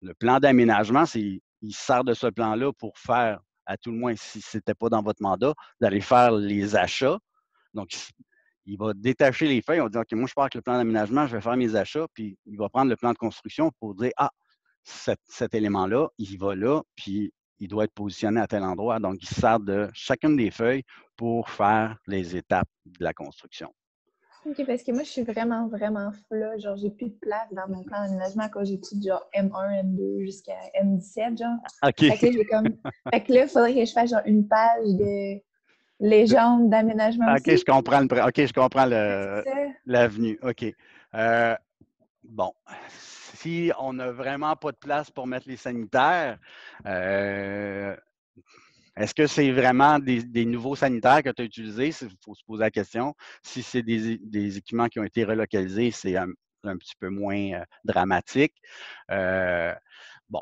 Le plan d'aménagement, il se sert de ce plan-là pour faire, à tout le moins, si ce n'était pas dans votre mandat, d'aller faire les achats. Donc, il va détacher les feuilles. On va dire, OK, moi, je pars avec le plan d'aménagement, je vais faire mes achats, puis il va prendre le plan de construction pour dire, ah, cet élément-là, il va là, puis il doit être positionné à tel endroit. Donc, il se sert de chacune des feuilles pour faire les étapes de la construction. OK, parce que moi, je suis vraiment, vraiment là. Genre, j'ai plus de place dans mon plan d'aménagement quand j'étudie genre M1, M2 jusqu'à M17, genre. OK. Fait que là, j'ai comme... Fait que là, il faudrait que je fasse genre une page de légende d'aménagement OK, aussi. je comprends OK, je comprends C'est ça. l'avenue. OK. Bon, si on n'a vraiment pas de place pour mettre les sanitaires, est-ce que c'est vraiment des nouveaux sanitaires que tu as utilisés? Il faut se poser la question. Si c'est des équipements qui ont été relocalisés, c'est un petit peu moins dramatique. Bon,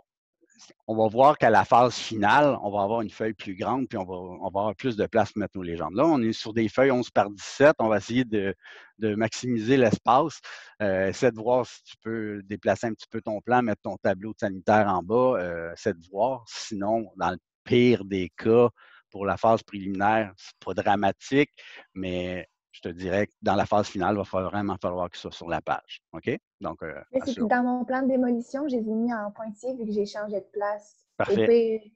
on va voir qu'à la phase finale, on va avoir une feuille plus grande, puis on va avoir plus de place pour mettre nos légendes. Là, on est sur des feuilles 11 par 17. On va essayer de maximiser l'espace. Essaie de voir si tu peux déplacer un petit peu ton plan, mettre ton tableau de sanitaire en bas. Essaie de voir. Sinon, dans le pire des cas, pour la phase préliminaire, c'est pas dramatique, mais je te dirais que dans la phase finale, il va vraiment falloir que ce soit sur la page. OK? Donc, Mais c'est que dans mon plan de démolition, je les ai mis en pointillé vu que j'ai changé de place. Au parfait. pire,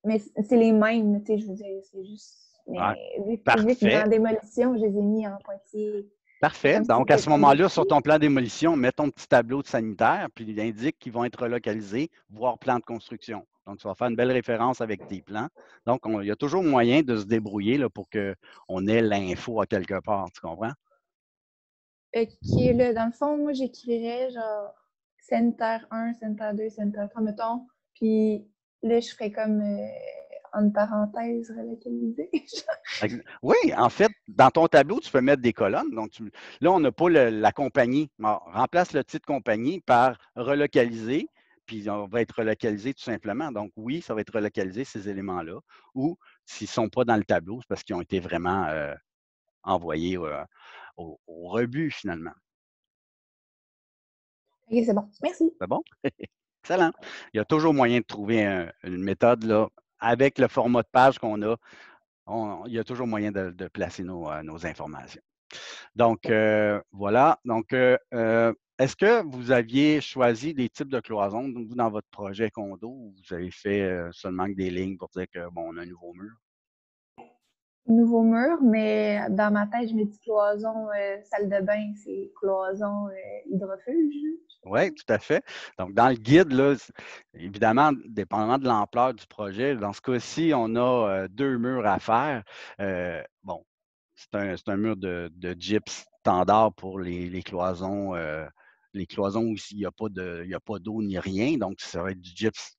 mais c'est les mêmes, tu sais, je veux dire, c'est juste... Mais vu que Parfait. dans la démolition, je les ai mis en pointillé. Parfait. Comme si Donc, à c'était ce moment-là, comme sur ton plan d'émolition, mets ton petit tableau de sanitaire, puis il indique qu'ils vont être relocalisés, voire plan de construction. Donc, tu vas faire une belle référence avec tes plans. Donc, il y a toujours moyen de se débrouiller là, pour qu'on ait l'info à quelque part. Tu comprends? OK, là, dans le fond, moi, j'écrirais genre sanitaire 1, sanitaire 2, sanitaire 3, mettons. Puis là, je ferais comme en parenthèse relocalisé. Oui, en fait, dans ton tableau, tu peux mettre des colonnes. Donc, là, on n'a pas la compagnie. Alors, remplace le titre compagnie par relocaliser, puis on va être relocalisé tout simplement. Donc, oui, ça va être relocalisé, ces éléments-là. Ou s'ils ne sont pas dans le tableau, c'est parce qu'ils ont été vraiment envoyés au rebut, finalement. OK, c'est bon. Merci. C'est bon? Excellent. Il y a toujours moyen de trouver une méthode là, avec le format de page qu'on a. Il y a toujours moyen de placer nos informations. Donc, voilà. Donc, est-ce que vous aviez choisi des types de cloisons, vous, dans votre projet condo, ou vous avez fait seulement que des lignes pour dire que, bon, on a un nouveau mur? Nouveau mur, mais dans ma tête, je me dis cloison, salle de bain, c'est cloison, hydrofuge. Oui, tout à fait. Donc, dans le guide, là, évidemment, dépendamment de l'ampleur du projet, dans ce cas-ci, on a 2 murs à faire. Bon, c'est un mur de gyps standard pour les cloisons où il n'y a pas d'eau ni rien, donc ça va être du gyps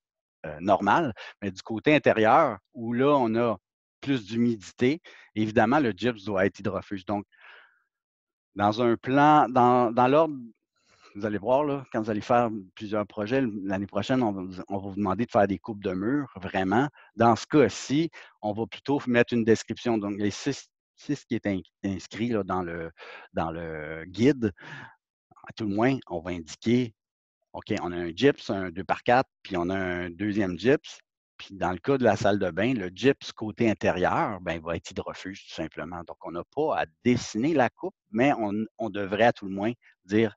normal. Mais du côté intérieur, où là, on a plus d'humidité, évidemment, le gyps doit être hydrofuge. Donc, dans un plan, dans l'ordre, vous allez voir, là, quand vous allez faire plusieurs projets, l'année prochaine, on va vous demander de faire des coupes de murs, vraiment. Dans ce cas-ci, on va plutôt mettre une description. Donc, les 6 qui est inscrit là, dans le guide, à tout le moins, on va indiquer, OK, on a un gyps, un 2x4, puis on a un deuxième gyps. Puis dans le cas de la salle de bain, le gyps côté intérieur, ben, va être hydrofuge, tout simplement. Donc, on n'a pas à dessiner la coupe, mais on devrait à tout le moins dire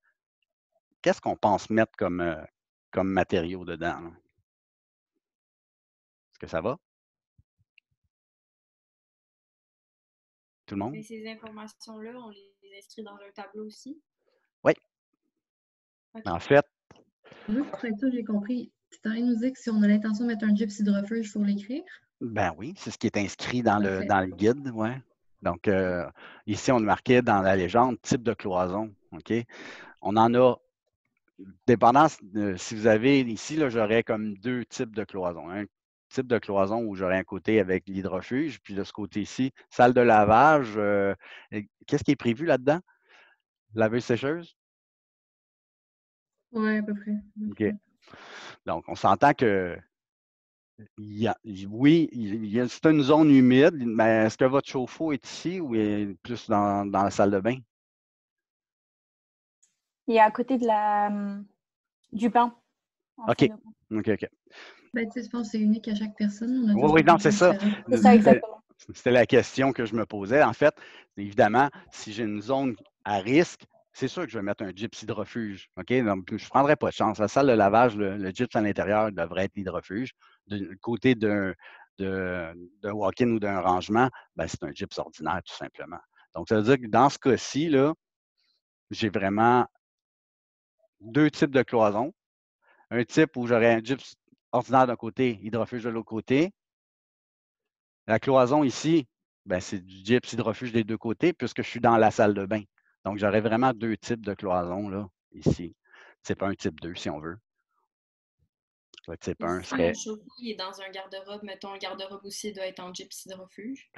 qu'est-ce qu'on pense mettre comme matériau dedans, là? Est-ce que ça va? Tout le monde? Mais ces informations-là, on les inscrit dans un tableau aussi? Oui. OK. En fait, Juste pour être sûr, j'ai compris. Tu es en train de nous dire que si on a l'intention de mettre un gyps hydrofuge, il faut l'écrire? ben oui, c'est ce qui est inscrit dans Parfait. le guide, ouais. Donc, ici, on marquait dans la légende type de cloison, OK? On en a, dépendant si vous avez ici, là, j'aurais comme 2 types de cloisons. Un type de cloison où j'aurais un côté avec l'hydrofuge, puis de ce côté-ci, salle de lavage. Qu'est-ce qui est prévu là-dedans? Laveuse-sécheuse? Oui, à peu près. OK. Donc, on s'entend que oui, c'est une zone humide, mais est-ce que votre chauffe-eau est ici ou est plus dans la salle de bain? Il est à côté du bain. en OK. fin de compte. OK. Ben, tu sais, je pense que c'est unique à chaque personne. On a tous Oui, des non, c'est besoins ça. différents. C'est ça, exactement. C'était la question que je me posais. En fait, évidemment, si j'ai une zone à risque, c'est sûr que je vais mettre un gyps hydrofuge. OK? Donc, je ne prendrai pas de chance. La salle de lavage, le gyps à l'intérieur devrait être hydrofuge. Du côté d'un walk-in ou d'un rangement, ben, c'est un gyps ordinaire, tout simplement. Donc, ça veut dire que dans ce cas-ci, là, j'ai vraiment deux types de cloisons. Un type où j'aurais un gyps ordinaire d'un côté, hydrofuge de l'autre côté. La cloison ici, ben, c'est du gyps hydrofuge des deux côtés puisque je suis dans la salle de bain. Donc, j'aurais vraiment deux types de cloisons là, ici. Type 1, type 2, si on veut. Le type Puis 1 si mon serait chauffe-lit est dans un garde-robe, mettons, un garde-robe aussi doit être en gyps hydrofuge.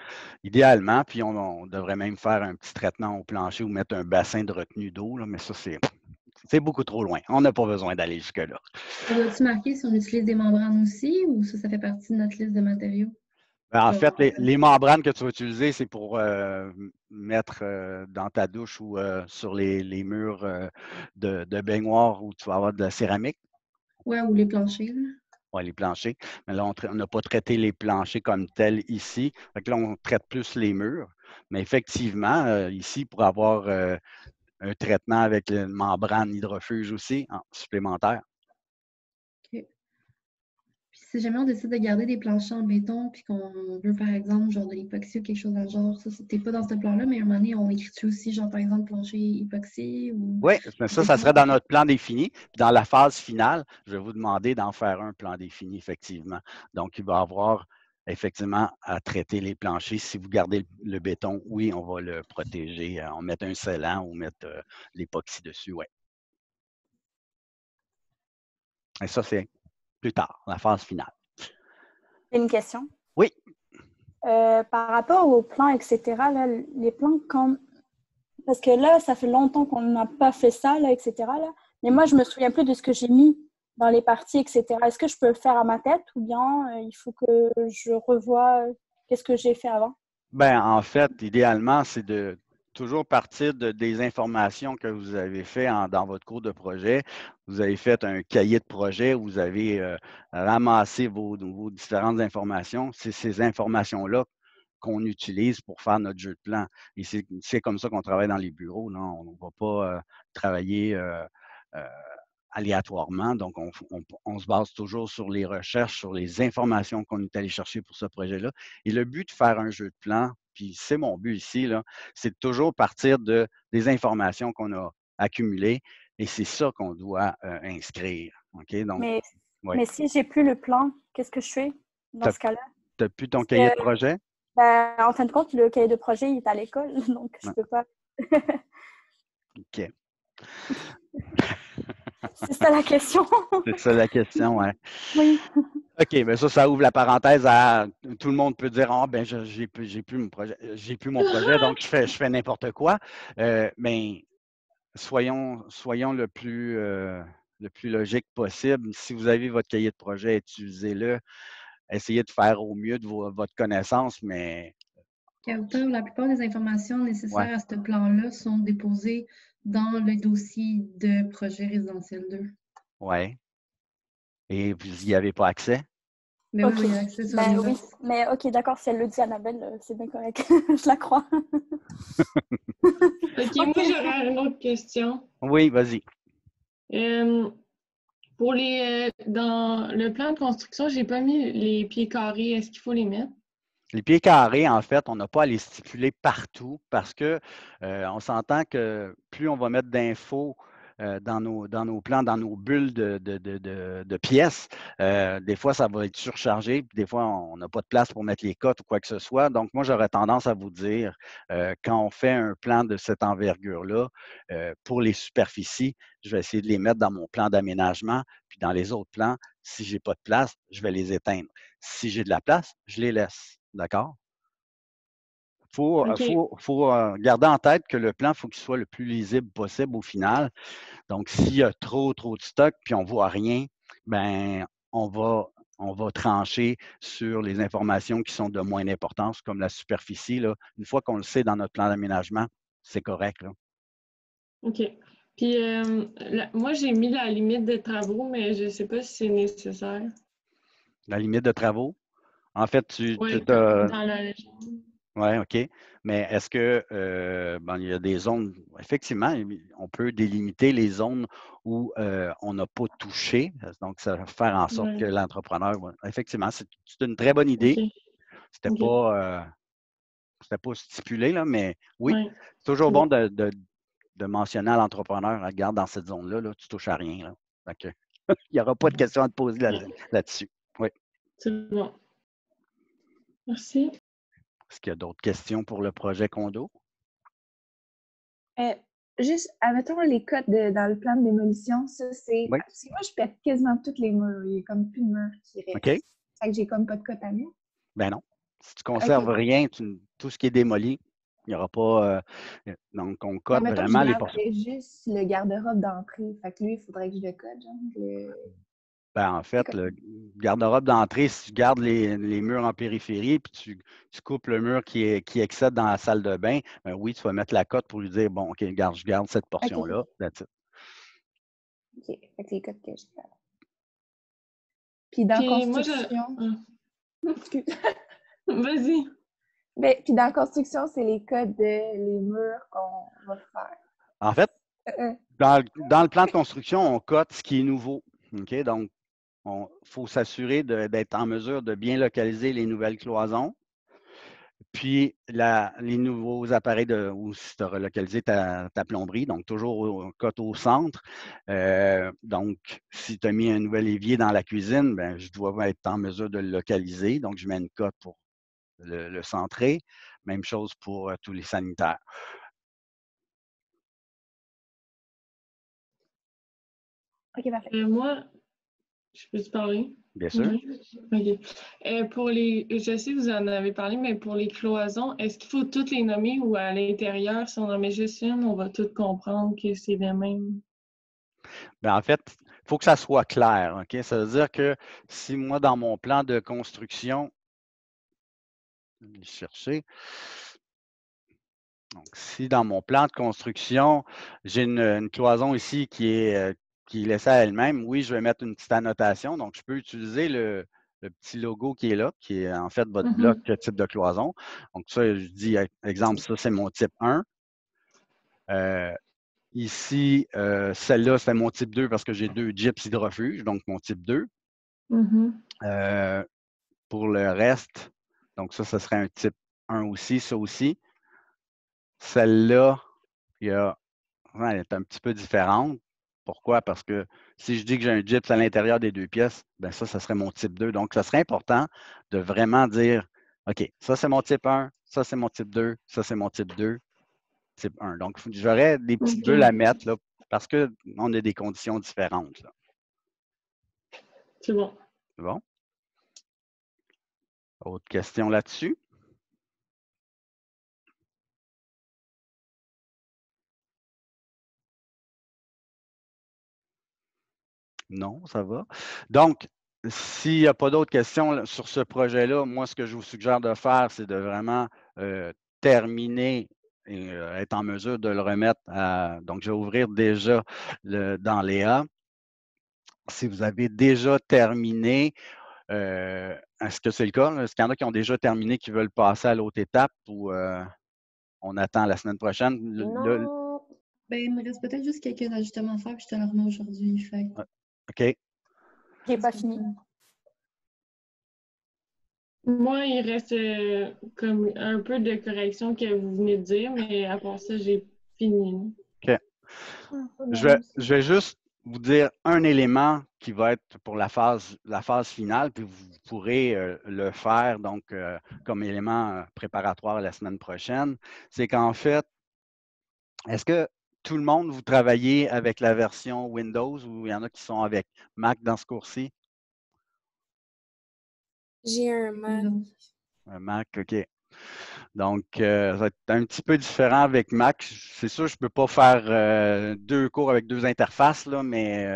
idéalement, puis on devrait même faire un petit traitement au plancher ou mettre un bassin de retenue d'eau, là, mais ça, c'est beaucoup trop loin. On n'a pas besoin d'aller jusque-là. Ça doit-tu marquer si on utilise des membranes aussi ou ça fait partie de notre liste de matériaux? En fait, les membranes que tu vas utiliser, c'est pour mettre dans ta douche ou sur les murs de baignoire où tu vas avoir de la céramique. Ouais, ou les planchers, là. Ouais, les planchers. Mais là, on n'a pas traité les planchers comme tels ici. Fait que là, on traite plus les murs. Mais effectivement, ici, pour avoir un traitement avec une membrane hydrofuge aussi, supplémentaire. OK. Puis si jamais on décide de garder des planchers en béton, puis qu'on veut, par exemple, genre de l'époxy ou quelque chose dans le genre, ça, c'était pas dans ce plan-là, mais à un moment donné, on écrit aussi, genre, par exemple, plancher époxy ou Oui, ça serait dans notre plan défini. Puis dans la phase finale, je vais vous demander d'en faire un plan défini, effectivement. Donc, il va y avoir effectivement à traiter les planchers. Si vous gardez le béton, oui, on va le protéger. On met un scellant ou mettre l'époxy dessus, oui. Et ça, c'est plus tard, la phase finale. J'ai une question. Oui. Par rapport aux plans, etc., là, les plans, parce que là, ça fait longtemps qu'on n'a pas fait ça, là, etc., là, mais moi, je me souviens plus de ce que j'ai mis dans les parties, etc. Est-ce que je peux le faire à ma tête ou bien il faut que je revoie qu'est-ce que j'ai fait avant? Ben, en fait, idéalement, c'est de toujours partir des informations que vous avez fait dans votre cours de projet. Vous avez fait un cahier de projet où vous avez ramassé vos différentes informations. C'est ces informations-là qu'on utilise pour faire notre jeu de plan. Et c'est comme ça qu'on travaille dans les bureaux. Là. On ne va pas travailler aléatoirement. Donc, on se base toujours sur les recherches, sur les informations qu'on est allé chercher pour ce projet-là. Et le but de faire un jeu de plan, puis c'est mon but ici, là, c'est de toujours partir des informations qu'on a accumulées et c'est ça qu'on doit inscrire. OK? Donc, mais si j'ai plus le plan, qu'est-ce que je fais dans ce cas-là? Tu n'as plus ton cahier de projet? Ben, en fin de compte, le cahier de projet, il est à l'école, donc je ne peux pas. OK. C'est ça la question. C'est ça la question, oui. Oui. OK, bien ça ouvre la parenthèse à tout le monde peut dire ah ben j'ai plus mon projet, donc je fais n'importe quoi. Mais soyons le plus logique possible. Si vous avez votre cahier de projet, utilisez-le. Essayez de faire au mieux de votre connaissance, mais. Kauter, la plupart des informations nécessaires à ce plan-là sont déposées dans le dossier de projet résidentiel 2. Oui. Et vous n'y avez pas accès? Mais okay. Oui, il y a accès sur ben, oui. Mais OK, d'accord, si elle le dit, Annabelle, c'est bien correct. Je la crois. OK, moi, j'aurais une autre question. Oui, vas-y. Pour dans le plan de construction, j'ai pas mis les pieds carrés. Est-ce qu'il faut les mettre? Les pieds carrés, en fait, on n'a pas à les stipuler partout parce que on s'entend que plus on va mettre d'infos dans nos plans, dans nos bulles de pièces, des fois, ça va être surchargé, puis des fois, on n'a pas de place pour mettre les cotes ou quoi que ce soit. Donc, moi, j'aurais tendance à vous dire, quand on fait un plan de cette envergure-là, pour les superficies, je vais essayer de les mettre dans mon plan d'aménagement, puis dans les autres plans, si je n'ai pas de place, je vais les éteindre. Si j'ai de la place, je les laisse. D'accord? Il faut garder en tête que le plan, il faut qu'il soit le plus lisible possible au final. Donc, s'il y a trop de stock puis on ne voit rien, ben on va trancher sur les informations qui sont de moindre importance, comme la superficie. Là. Une fois qu'on le sait dans notre plan d'aménagement, c'est correct. Là. OK. Puis, moi, j'ai mis la limite de travaux, mais je ne sais pas si c'est nécessaire. La limite de travaux? En fait, Oui, dans la légende. Oui, OK. Mais est-ce que il y a des zones, effectivement, on peut délimiter les zones où on n'a pas touché. Donc, ça va faire en sorte que l'entrepreneur, effectivement, c'est une très bonne idée. Okay. C'était pas stipulé, là, mais oui, Ouais. c'est toujours bon de mentionner à l'entrepreneur, regarde, dans cette zone-là, là, tu touches à rien. Là. Fait que, il n'y aura pas de questions à te poser là-dessus. Oui. C'est bon. Merci. Est-ce qu'il y a d'autres questions pour le projet condo? Juste, admettons les cotes dans le plan de démolition, ça c'est. Oui. Parce que moi, je pète quasiment tous les murs. Il n'y a comme plus de murs qui restent. OK. Fait que j'ai comme pas de cote à mettre. Ben non. Si tu ne conserves rien, tout ce qui est démoli, il n'y aura pas. Donc, on cote Mettons que vraiment je les portions. garderais juste le garde-robe d'entrée. Fait que lui, il faudrait que je le cote, Ben, en fait, le garde-robe d'entrée, si tu gardes les murs en périphérie, puis tu coupes le mur qui excède dans la salle de bain, ben oui, tu vas mettre la cote pour lui dire, bon, OK, je garde cette portion-là. That's it. OK. Fait que les cotes que je garde. Puis dans construction. Excuse. Vas-y. Ben, puis dans construction, c'est les codes les murs qu'on va faire. En fait, dans le plan de construction, on cote ce qui est nouveau. OK? Donc, il faut s'assurer d'être en mesure de bien localiser les nouvelles cloisons. Puis, les nouveaux appareils ou si tu as relocalisé ta plomberie, donc toujours cote au centre. Donc, si tu as mis un nouvel évier dans la cuisine, ben, je dois être en mesure de le localiser. Donc, je mets une cote pour le centrer. Même chose pour tous les sanitaires. OK, parfait. Moi, je peux te parler? Bien sûr. OK. Je sais que vous en avez parlé, mais pour les cloisons, est-ce qu'il faut toutes les nommer ou à l'intérieur, si on en met juste une, on va tout comprendre que c'est les mêmes? Bien, en fait, il faut que ça soit clair. OK? Ça veut dire que si moi, dans mon plan de construction, je vais chercher. Donc, si dans mon plan de construction, j'ai une cloison ici qui est laissée à elle-même, oui, je vais mettre une petite annotation. Donc, je peux utiliser le petit logo qui est là, qui est en fait votre bloc type de cloison. Donc, ça, je dis, exemple, ça, c'est mon type 1. Ici, celle-là, c'est mon type 2 parce que j'ai 2 gyps hydrofuge, donc mon type 2. Pour le reste, donc ça, ce serait un type 1 aussi, ça aussi. Celle-là, elle est un petit peu différente. Pourquoi? Parce que si je dis que j'ai un gyps à l'intérieur des 2 pièces, bien ça serait mon type 2. Donc, ça serait important de vraiment dire, OK, ça c'est mon type 1, ça c'est mon type 2, ça c'est mon type 2, type 1. Donc, j'aurais des petites bulles à mettre là, parce qu'on a des conditions différentes. Là. C'est bon. C'est bon? Autre question là-dessus? Non, ça va. Donc, s'il n'y a pas d'autres questions là, sur ce projet-là, moi, ce que je vous suggère de faire, c'est de vraiment terminer et être en mesure de le remettre à. Donc, je vais ouvrir déjà dans Léa. Si vous avez déjà terminé, est-ce que c'est le cas? Est-ce qu'il y en a qui ont déjà terminé, qui veulent passer à l'autre étape ou on attend la semaine prochaine? Non. Ben, il me reste peut-être juste quelques ajustements à faire, puis je te le remets aujourd'hui. Fait. OK. J'ai pas fini. Moi, il reste comme un peu de correction que vous venez de dire, mais à part ça, j'ai fini. OK. Je vais juste vous dire un élément qui va être pour la phase finale, puis vous pourrez le faire donc comme élément préparatoire la semaine prochaine. C'est qu'en fait, est-ce que tout le monde, vous travaillez avec la version Windows ou il y en a qui sont avec Mac dans ce cours-ci? J'ai un Mac. Un Mac, OK. Donc, ça va être un petit peu différent avec Mac. C'est sûr, je ne peux pas faire 2 cours avec 2 interfaces, là, mais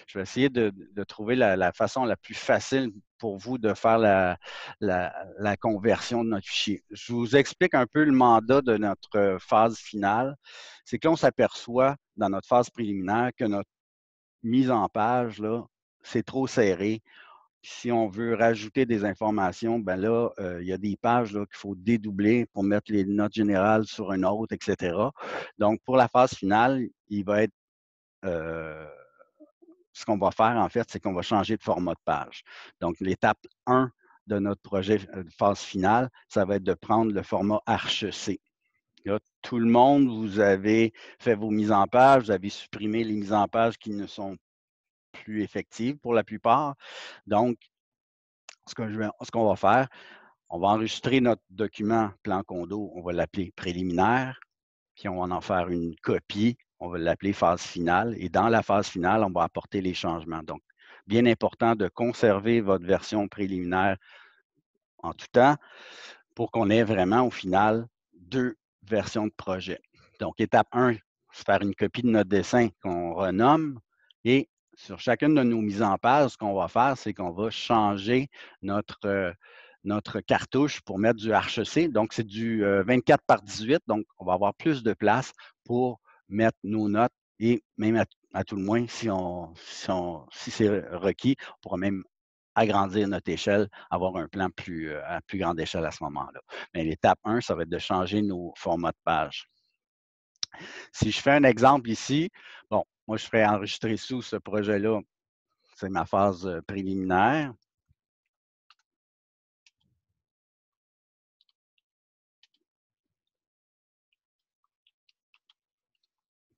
je vais essayer de trouver la façon la plus facile pour vous de faire la conversion de notre fichier. Je vous explique un peu le mandat de notre phase finale. C'est que là, on s'aperçoit dans notre phase préliminaire que notre mise en page, là, c'est trop serré. Si on veut rajouter des informations, ben là, il y a des pages qu'il faut dédoubler pour mettre les notes générales sur une autre, etc. Donc, pour la phase finale, il va être ce qu'on va faire, en fait, c'est qu'on va changer de format de page. Donc, l'étape 1 de notre projet de phase finale, ça va être de prendre le format Arche-C. Là, tout le monde, vous avez fait vos mises en page, vous avez supprimé les mises en page qui ne sont plus effectives pour la plupart. Donc, ce qu'on va faire, on va enregistrer notre document plan condo, on va l'appeler préliminaire, puis on va en faire une copie, on va l'appeler phase finale, et dans la phase finale, on va apporter les changements. Donc, bien important de conserver votre version préliminaire en tout temps pour qu'on ait vraiment au final 2 versions de projet. Donc, étape 1, faire une copie de notre dessin qu'on renomme et sur chacune de nos mises en page, ce qu'on va faire, c'est qu'on va changer notre cartouche pour mettre du HEC. Donc, c'est du 24 par 18, donc on va avoir plus de place pour mettre nos notes et même à tout le moins, si c'est requis, on pourra même agrandir notre échelle, avoir un plan à plus grande échelle à ce moment-là. Mais l'étape 1, ça va être de changer nos formats de page. Si je fais un exemple ici, bon, moi, je ferai enregistrer sous ce projet-là, c'est ma phase préliminaire.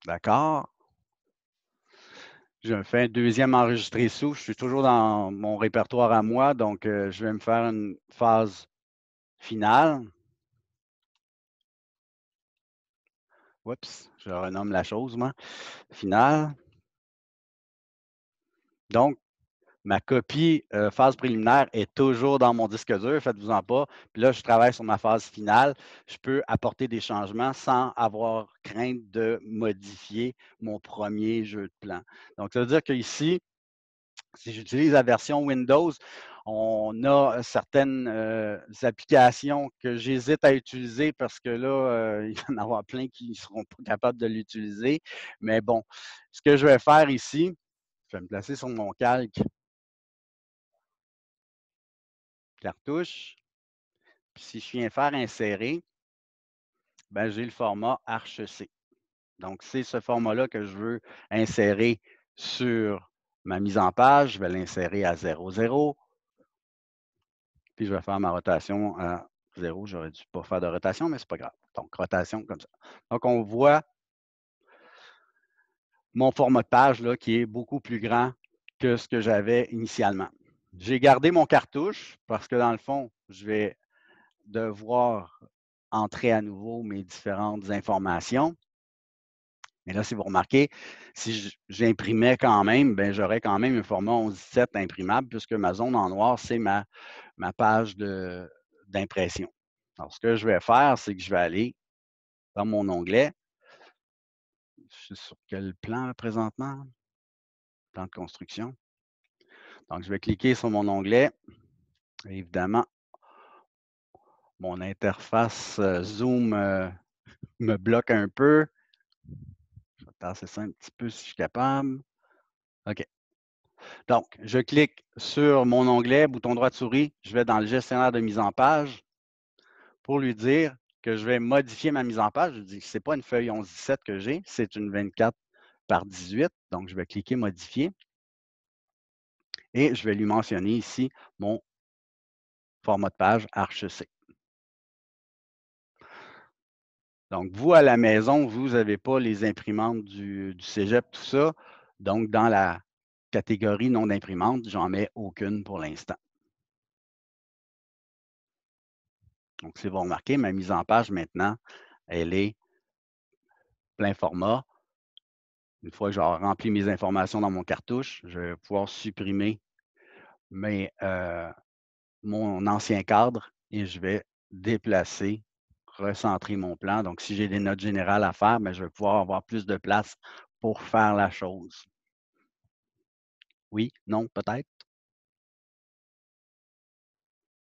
D'accord? Je fais un deuxième enregistré sous. Je suis toujours dans mon répertoire à moi, donc je vais me faire une phase finale. Oups, je renomme la chose, moi. Finale. Donc, ma copie phase préliminaire est toujours dans mon disque dur, faites-vous-en pas. Puis là, je travaille sur ma phase finale. Je peux apporter des changements sans avoir crainte de modifier mon premier jeu de plan. Donc, ça veut dire qu'ici, si j'utilise la version Windows, on a certaines applications que j'hésite à utiliser parce que là, il va y en avoir plein qui ne seront pas capables de l'utiliser. Mais bon, ce que je vais faire ici, je vais me placer sur mon calque cartouche. Puis si je viens faire insérer, ben, j'ai le format HEC. Donc, c'est ce format-là que je veux insérer sur ma mise en page. Je vais l'insérer à 0,0. Puis je vais faire ma rotation à 0. J'aurais dû pas faire de rotation, mais ce n'est pas grave. Donc, rotation comme ça. Donc, on voit mon format de page là, qui est beaucoup plus grand que ce que j'avais initialement. J'ai gardé mon cartouche parce que dans le fond, je vais devoir entrer à nouveau mes différentes informations. Mais là, si vous remarquez, si j'imprimais quand même, ben, j'aurais quand même un format 11-17 imprimable puisque ma zone en noir, c'est ma page d'impression. Alors, ce que je vais faire, c'est que je vais aller dans mon onglet. Je suis sur quel plan là, présentement? Plan de construction. Donc, je vais cliquer sur mon onglet. Et évidemment, mon interface Zoom me bloque un peu. Je vais tasser ça un petit peu si je suis capable. OK. Donc, je clique sur mon onglet, bouton droit de souris, je vais dans le gestionnaire de mise en page pour lui dire que je vais modifier ma mise en page. Je dis que ce n'est pas une feuille 11-17 que j'ai, c'est une 24 par 18. Donc, je vais cliquer modifier et je vais lui mentionner ici mon format de page HEC. Donc, vous, à la maison, vous n'avez pas les imprimantes du cégep, tout ça. Donc, dans la catégorie non d'imprimante, j'en mets aucune pour l'instant. Donc, si vous remarquez, ma mise en page maintenant, elle est plein format. Une fois que j'aurai rempli mes informations dans mon cartouche, je vais pouvoir supprimer mon ancien cadre et je vais déplacer, recentrer mon plan. Donc, si j'ai des notes générales à faire, bien, je vais pouvoir avoir plus de place pour faire la chose. Oui, non, peut-être?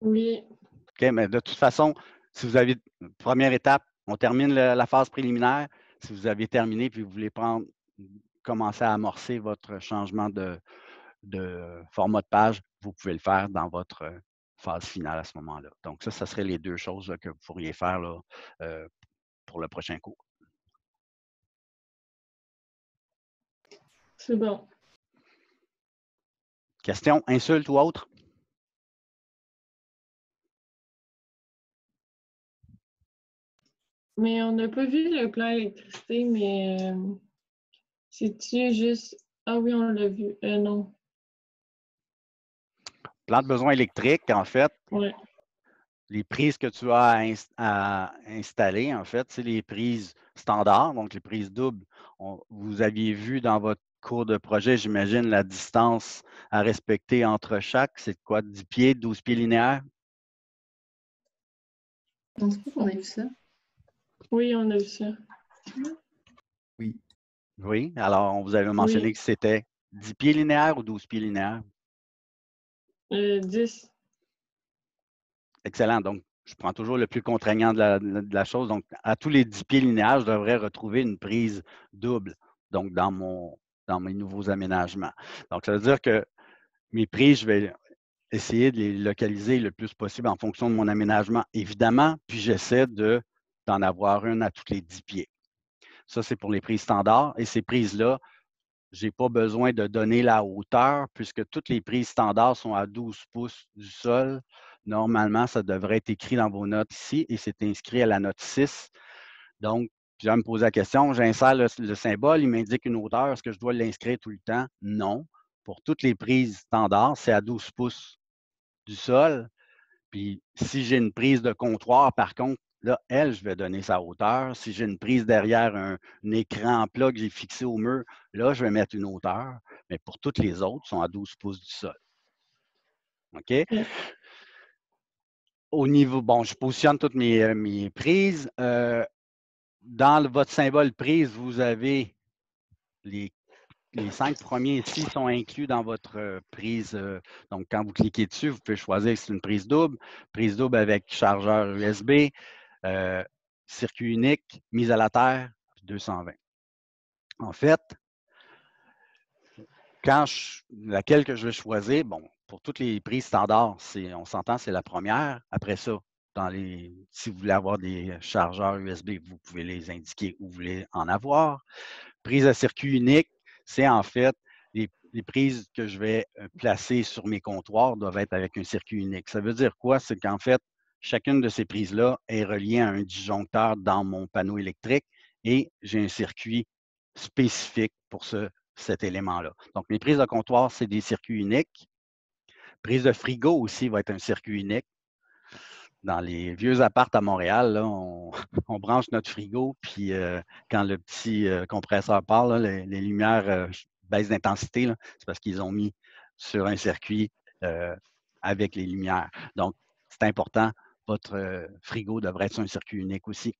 Oui. OK, mais de toute façon, si vous avez première étape, on termine la phase préliminaire. Si vous avez terminé puis vous voulez commencer à amorcer votre changement de format de page, vous pouvez le faire dans votre phase finale à ce moment-là. Donc, ça serait les deux choses là, que vous pourriez faire là, pour le prochain cours. C'est bon. Question, insulte ou autre? Mais on n'a pas vu le plan électricité, mais c'est-tu juste... Ah oui, on l'a vu. Non. Plan de besoin électrique, en fait, Ouais. les prises que tu as à installer, en fait, c'est les prises standards, donc les prises doubles. Vous aviez vu dans votre cours de projet, j'imagine, la distance à respecter entre chaque. C'est quoi, 10 pieds, 12 pieds linéaires? Je pense pas qu'on a vu ça. Oui, on a vu ça. Oui. Oui. Alors, on vous avait mentionné Oui. que c'était 10 pieds linéaires ou 12 pieds linéaires? 10. Excellent. Donc, je prends toujours le plus contraignant de la chose. Donc, à tous les 10 pieds linéaires, je devrais retrouver une prise double, donc dans mes nouveaux aménagements. Donc, ça veut dire que mes prises, je vais essayer de les localiser le plus possible en fonction de mon aménagement, évidemment, puis j'essaie d'en avoir une à tous les 10 pieds. Ça, c'est pour les prises standards. Et ces prises-là, je n'ai pas besoin de donner la hauteur puisque toutes les prises standards sont à 12 pouces du sol. Normalement, ça devrait être écrit dans vos notes ici et c'est inscrit à la note 6. Donc, je vais me poser la question, j'insère le symbole, il m'indique une hauteur, est-ce que je dois l'inscrire tout le temps? Non. Pour toutes les prises standards, c'est à 12 pouces du sol. Puis, si j'ai une prise de comptoir, par contre, là, elle, je vais donner sa hauteur. Si j'ai une prise derrière un écran plat que j'ai fixé au mur, là, je vais mettre une hauteur. Mais pour toutes les autres, sont à 12 pouces du sol. OK? Oui. Au niveau, bon, je positionne toutes mes prises. Dans votre symbole prise, vous avez les 5 premiers ici sont inclus dans votre prise. Donc, quand vous cliquez dessus, vous pouvez choisir si c'est une prise double avec chargeur USB, circuit unique, mise à la terre, 220. En fait, laquelle que je vais choisir, bon, pour toutes les prises standards, on s'entend, c'est la première. Après ça, si vous voulez avoir des chargeurs USB, vous pouvez les indiquer où vous voulez en avoir. Prise à circuit unique, c'est en fait les prises que je vais placer sur mes comptoirs doivent être avec un circuit unique. Ça veut dire quoi? C'est qu'en fait, chacune de ces prises-là est reliée à un disjoncteur dans mon panneau électrique et j'ai un circuit spécifique pour cet élément-là. Donc, mes prises de comptoir, c'est des circuits uniques. Prise de frigo aussi va être un circuit unique. Dans les vieux apparts à Montréal, là, on branche notre frigo, puis quand le petit compresseur part, là, les lumières baissent d'intensité. C'est parce qu'ils ont mis sur un circuit avec les lumières. Donc, c'est important. Votre frigo devrait être sur un circuit unique aussi.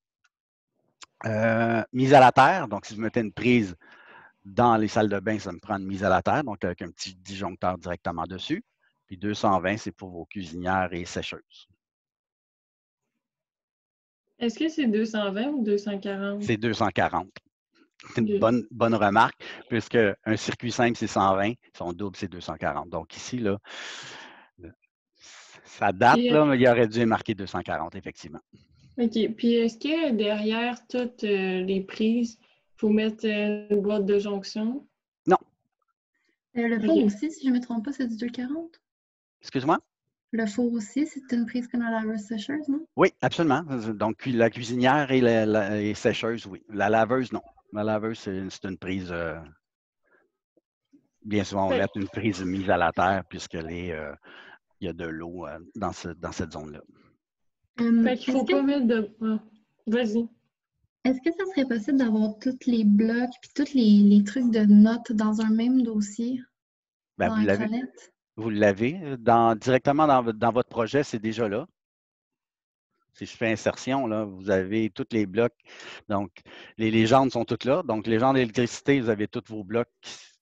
Mise à la terre. Donc, si vous mettez une prise dans les salles de bain, ça me prend une mise à la terre, donc avec un petit disjoncteur directement dessus. Puis 220, c'est pour vos cuisinières et sécheuses. Est-ce que c'est 220 ou 240? C'est 240. C'est une bonne remarque, puisque un circuit simple, c'est 120, son double, c'est 240. Donc ici, là, ça date, là, mais il aurait dû marquer 240, effectivement. OK. Puis est-ce que derrière toutes les prises, il faut mettre une boîte de jonction? Non. Le four aussi, si je ne me trompe pas, c'est du 240? Excuse-moi? Le four aussi, c'est une prise comme la laveuse sécheuse, non? Oui, absolument. Donc, la cuisinière et les sécheuses, oui. La laveuse, non. La laveuse, c'est une prise. Bien souvent, on va mettre une prise mise à la terre puisqu'il y a de l'eau dans cette zone-là. Fait qu'il ne faut pas mettre de... Vas-y. Est-ce que ça serait possible d'avoir tous les blocs puis tous les trucs de notes dans un même dossier? Ben, vous l'avez. Directement dans votre projet, c'est déjà là. Si je fais insertion, là, vous avez tous les blocs. Donc, les légendes sont toutes là. Donc, légende d'électricité, vous avez tous vos blocs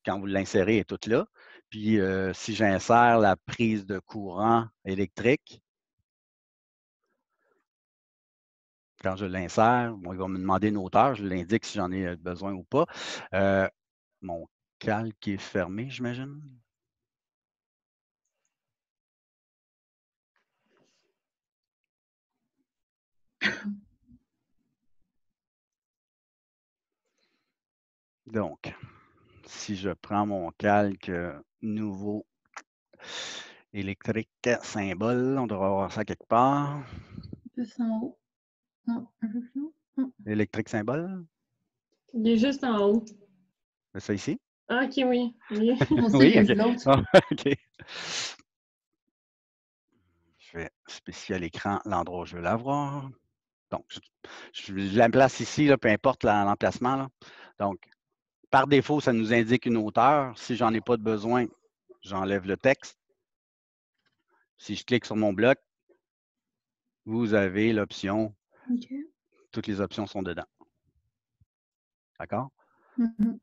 quand vous l'insérez, est toutes là. Puis, si j'insère la prise de courant électrique, quand je l'insère, bon, il va me demander une hauteur. Je l'indique si j'en ai besoin ou pas. Mon calque est fermé, j'imagine. Donc, si je prends mon calque nouveau électrique symbole, on devrait avoir ça quelque part. Plus en haut. Non, un peu plus haut. Électrique symbole? Il est juste en haut. C'est ça ici? Ah, OK, oui. Oui. Moi aussi, Oui, j'ai OK. vu l'autre. Ah, OK. Je vais spécifier à l'écran l'endroit où je veux l'avoir. Donc, je la place ici, là, peu importe l'emplacement. Là. Donc, par défaut, ça nous indique une hauteur. Si j'en ai pas de besoin, j'enlève le texte. Si je clique sur mon bloc, vous avez l'option. OK. Toutes les options sont dedans. D'accord? Mhm.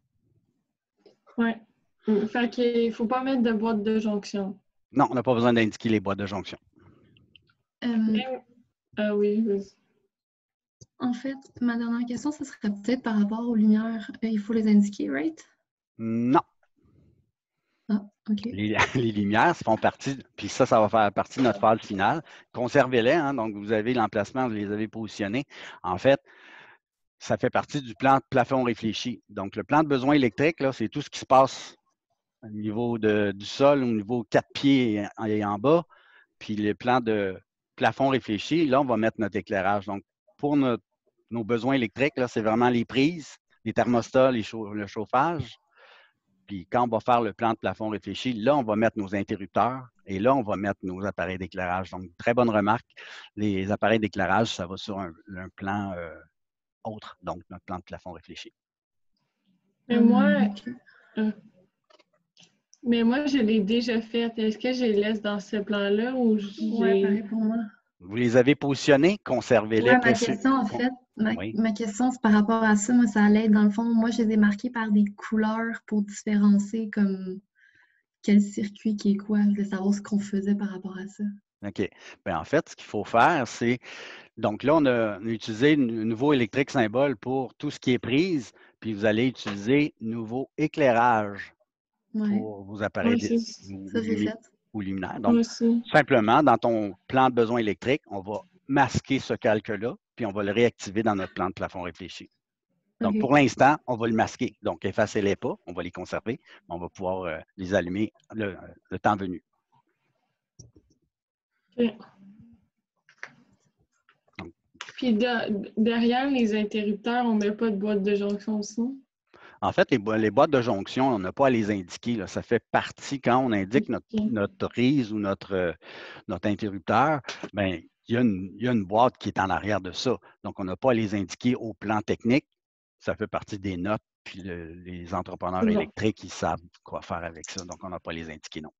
Ouais. Fait qu'il ne faut pas mettre de boîte de jonction. Non, on n'a pas besoin d'indiquer les boîtes de jonction. Même- Ah oui, vas-y. En fait, ma dernière question, ce serait peut-être par rapport aux lumières. Il faut les indiquer, right? Non. Ah, OK. Les lumières font partie, puis ça va faire partie de notre phase finale. Conservez-les, hein, donc vous avez l'emplacement, vous les avez positionnés. En fait, ça fait partie du plan de plafond réfléchi. Donc, le plan de besoin électrique, là, c'est tout ce qui se passe au niveau du sol, au niveau 4 pieds et en bas. Puis le plan de plafond réfléchi, là, on va mettre notre éclairage. Donc, pour nos besoins électriques, là, c'est vraiment les prises, les thermostats, le chauffage. Puis quand on va faire le plan de plafond réfléchi, là, on va mettre nos interrupteurs et là, on va mettre nos appareils d'éclairage. Donc, très bonne remarque. Les appareils d'éclairage, ça va sur un plan autre, donc notre plan de plafond réfléchi. Mais moi, OK. mais moi, je l'ai déjà fait. Est-ce que je les laisse dans ce plan-là ou Ouais, pareil pour moi. Vous les avez positionnés, conservez-les. Ouais, ma question, en fait, Oui. ma question, c'est par rapport à ça. Moi, ça allait, dans le fond, moi, je les ai marqués par des couleurs pour différencier comme quel circuit qui est quoi. Je voulais savoir ce qu'on faisait par rapport à ça. OK. Bien, en fait, ce qu'il faut faire, c'est. Donc là, on a utilisé nouveau électrique symbole pour tout ce qui est prise, puis vous allez utiliser nouveau éclairage Ouais, pour vos appareils ça, j'ai fait. ou luminaires. Moi Donc, aussi. simplement, dans ton plan de besoin électrique, on va masquer ce calque-là, puis on va le réactiver dans notre plan de plafond réfléchi. Donc, OK. pour l'instant, on va le masquer. Donc, effacez-les pas, on va les conserver, on va pouvoir les allumer le temps venu. OK. Puis derrière les interrupteurs, on ne met pas de boîte de jonction aussi? En fait, les boîtes de jonction, on n'a pas à les indiquer. Là. Ça fait partie, quand on indique notre prise ou notre interrupteur, bien, il y a une boîte qui est en arrière de ça. Donc, on n'a pas à les indiquer au plan technique. Ça fait partie des notes, puis les entrepreneurs électriques, ils savent quoi faire avec ça. Donc, on n'a pas à les indiquer, non.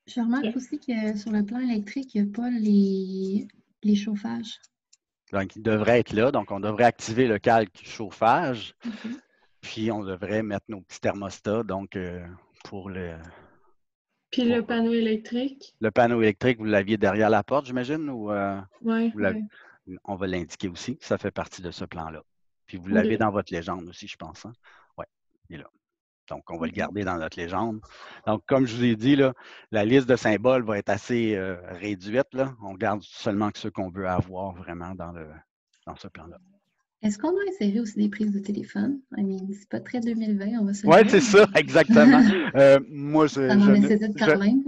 Je remarque aussi que sur le plan électrique, il n'y a pas les chauffages. Donc, il devrait être là. Donc, on devrait activer le calque chauffage. OK. Puis, on devrait mettre nos petits thermostats, donc, pour le... Puis le panneau électrique? Le panneau électrique, vous l'aviez derrière la porte, j'imagine? Ou Oui. on va l'indiquer aussi. Ça fait partie de ce plan-là. Puis, vous l'avez dans votre légende aussi, je pense. Hein? Oui, il est là. Donc, on va le garder dans notre légende. Donc, comme je vous ai dit, là, la liste de symboles va être assez réduite. Là. On garde seulement que ceux qu'on veut avoir vraiment dans ce plan-là. Est-ce qu'on doit insérer aussi des prises de téléphone? I mean, c'est pas très 2020, on va se Oui, dire. c'est ça, exactement. Moi, Ça en nécessite quand même.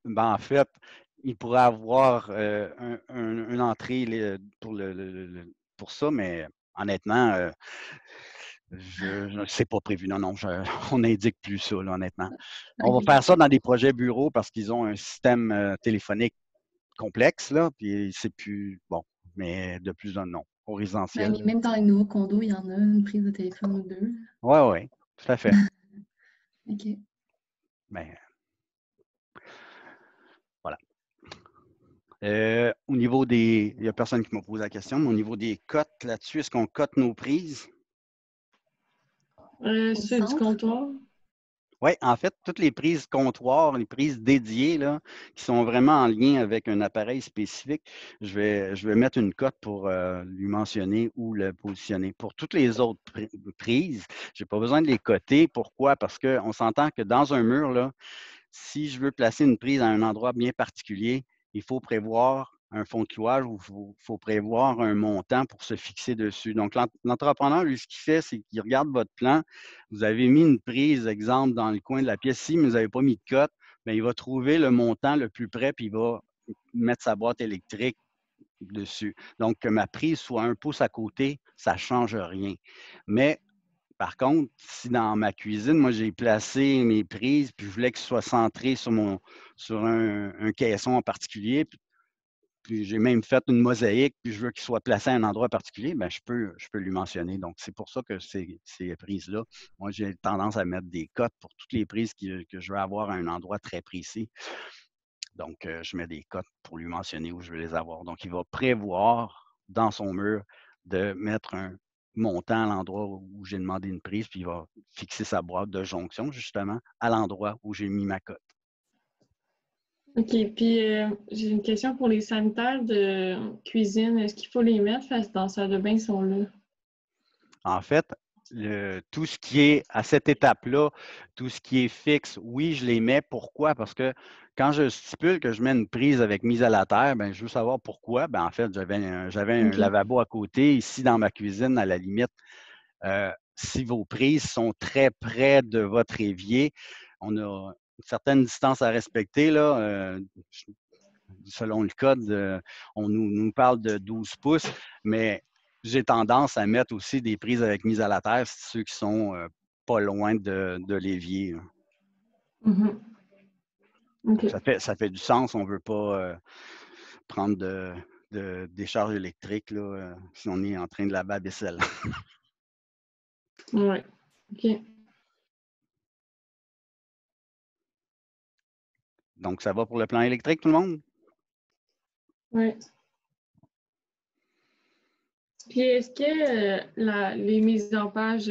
Ben, en fait, il pourrait avoir une entrée pour ça, mais honnêtement, c'est pas prévu. Non, on n'indique plus ça, là, honnêtement. On va faire ça dans des projets bureaux parce qu'ils ont un système téléphonique complexe, là, puis c'est plus bon, mais de plus en non. Au résidentiel. Mais même dans les nouveaux condos, il y en a une prise de téléphone ou deux. Oui, tout à fait. OK. Ben, voilà. Au niveau il n'y a personne qui m'a posé la question, mais au niveau des cotes là-dessus, est-ce qu'on cote nos prises? Ceux du comptoir? Oui, en fait, toutes les prises comptoir, les prises dédiées, là, qui sont vraiment en lien avec un appareil spécifique, je vais mettre une cote pour lui mentionner ou le positionner. Pour toutes les autres prises, je n'ai pas besoin de les coter. Pourquoi? Parce qu'on s'entend que dans un mur, là, si je veux placer une prise à un endroit bien particulier, il faut prévoir un fond de clouage ou il faut prévoir un montant pour se fixer dessus. Donc, l'entrepreneur, lui, ce qu'il fait, c'est qu'il regarde votre plan. Vous avez mis une prise, exemple, dans le coin de la pièce. Si vous n'avez pas mis de cote, bien, il va trouver le montant le plus près, puis il va mettre sa boîte électrique dessus. Donc, que ma prise soit 1 pouce à côté, ça ne change rien. Mais, par contre, si dans ma cuisine, moi, j'ai placé mes prises, puis je voulais que ce soit centré sur un caisson en particulier, puis j'ai même fait une mosaïque, puis je veux qu'il soit placé à un endroit particulier, bien, je peux lui mentionner. Donc, c'est pour ça que ces prises-là, moi, j'ai tendance à mettre des cotes pour toutes les prises que je veux avoir à un endroit très précis. Donc, je mets des cotes pour lui mentionner où je veux les avoir. Donc, il va prévoir dans son mur de mettre un montant à l'endroit où j'ai demandé une prise, puis il va fixer sa boîte de jonction, justement, à l'endroit où j'ai mis ma cote. OK. Puis, j'ai une question pour les sanitaires de cuisine. Est-ce qu'il faut les mettre? Parce que dans la salle de bain, ils sont là. En fait, tout ce qui est à cette étape-là, tout ce qui est fixe, oui, je les mets. Pourquoi? Parce que quand je stipule que je mets une prise avec mise à la terre, bien, je veux savoir pourquoi. Bien, en fait, j'avais un OK. lavabo à côté. Ici, dans ma cuisine, à la limite, si vos prises sont très près de votre évier, on a une certaine distance à respecter, là. Selon le code, on nous parle de 12 pouces, mais j'ai tendance à mettre aussi des prises avec mise à la terre, ceux qui sont pas loin de l'évier. Mhm. OK. Ça fait du sens. On ne veut pas prendre de décharge électrique là, si on est en train de laver la vaisselle. Oui. OK. Donc, ça va pour le plan électrique, tout le monde? Oui. Puis, est-ce que les mises en page,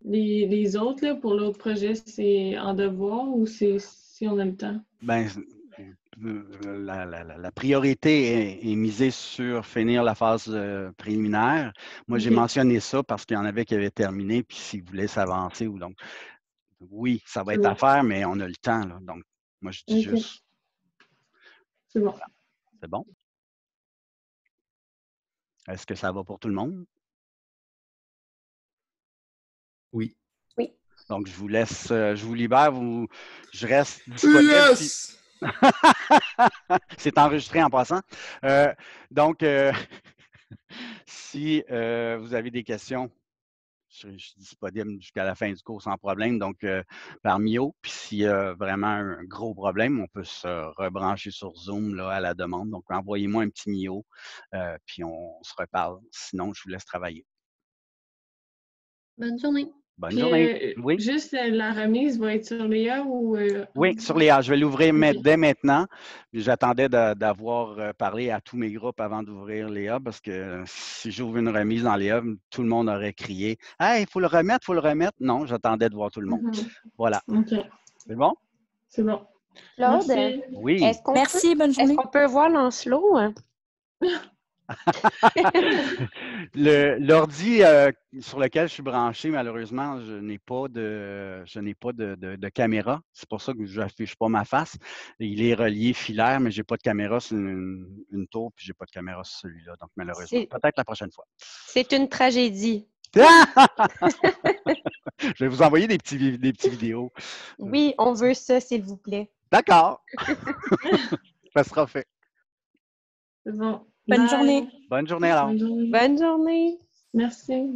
les autres, là, pour l'autre projet, c'est en devoir ou c'est si on a le temps? Bien, la priorité est misée sur finir la phase préliminaire. Moi, j'ai OK. mentionné ça parce qu'il y en avait qui avaient terminé, puis s'ils voulaient s'avancer. Donc, oui, ça va C'est être bon. à faire, mais on a le temps. Là. Donc, moi, je dis OK. juste, C'est bon. voilà, c'est bon. Est-ce que ça va pour tout le monde? Oui. Oui. Donc, je vous laisse, je vous libère, je reste disponible. Yes! C'est enregistré en passant. Donc, si vous avez des questions, je suis disponible jusqu'à la fin du cours sans problème, donc par Mio. Puis s'il y a vraiment un gros problème, on peut se rebrancher sur Zoom là, à la demande. Donc, envoyez-moi un petit Mio, puis on se reparle. Sinon, je vous laisse travailler. Bonne journée. Bonne Puis, journée. Oui. juste la remise va être sur Léa ou... Oui, sur les A. Je vais l'ouvrir OK. dès maintenant. J'attendais d'avoir parlé à tous mes groupes avant d'ouvrir les A parce que si j'ouvre une remise dans les A, tout le monde aurait crié « Hey, il faut le remettre, il faut le remettre. » Non, j'attendais de voir tout le monde. Mhm. Voilà. OK. C'est bon? C'est bon. Claude, Merci. Oui. Merci, bonne est-ce journée. qu'on peut voir Lancelot? L'ordi sur lequel je suis branché, malheureusement, je n'ai pas de caméra. C'est pour ça que je n'affiche pas ma face. Il est relié filaire, mais je n'ai pas de caméra sur une tour, puis je n'ai pas de caméra sur celui-là. Donc, malheureusement, peut-être la prochaine fois. C'est une tragédie. Je vais vous envoyer des petits vidéos. Oui, on veut ça, s'il vous plaît. D'accord. Ça sera fait. C'est bon. Bonne Bye. journée. Bonne journée alors. Bonne journée. Bonne journée. Merci.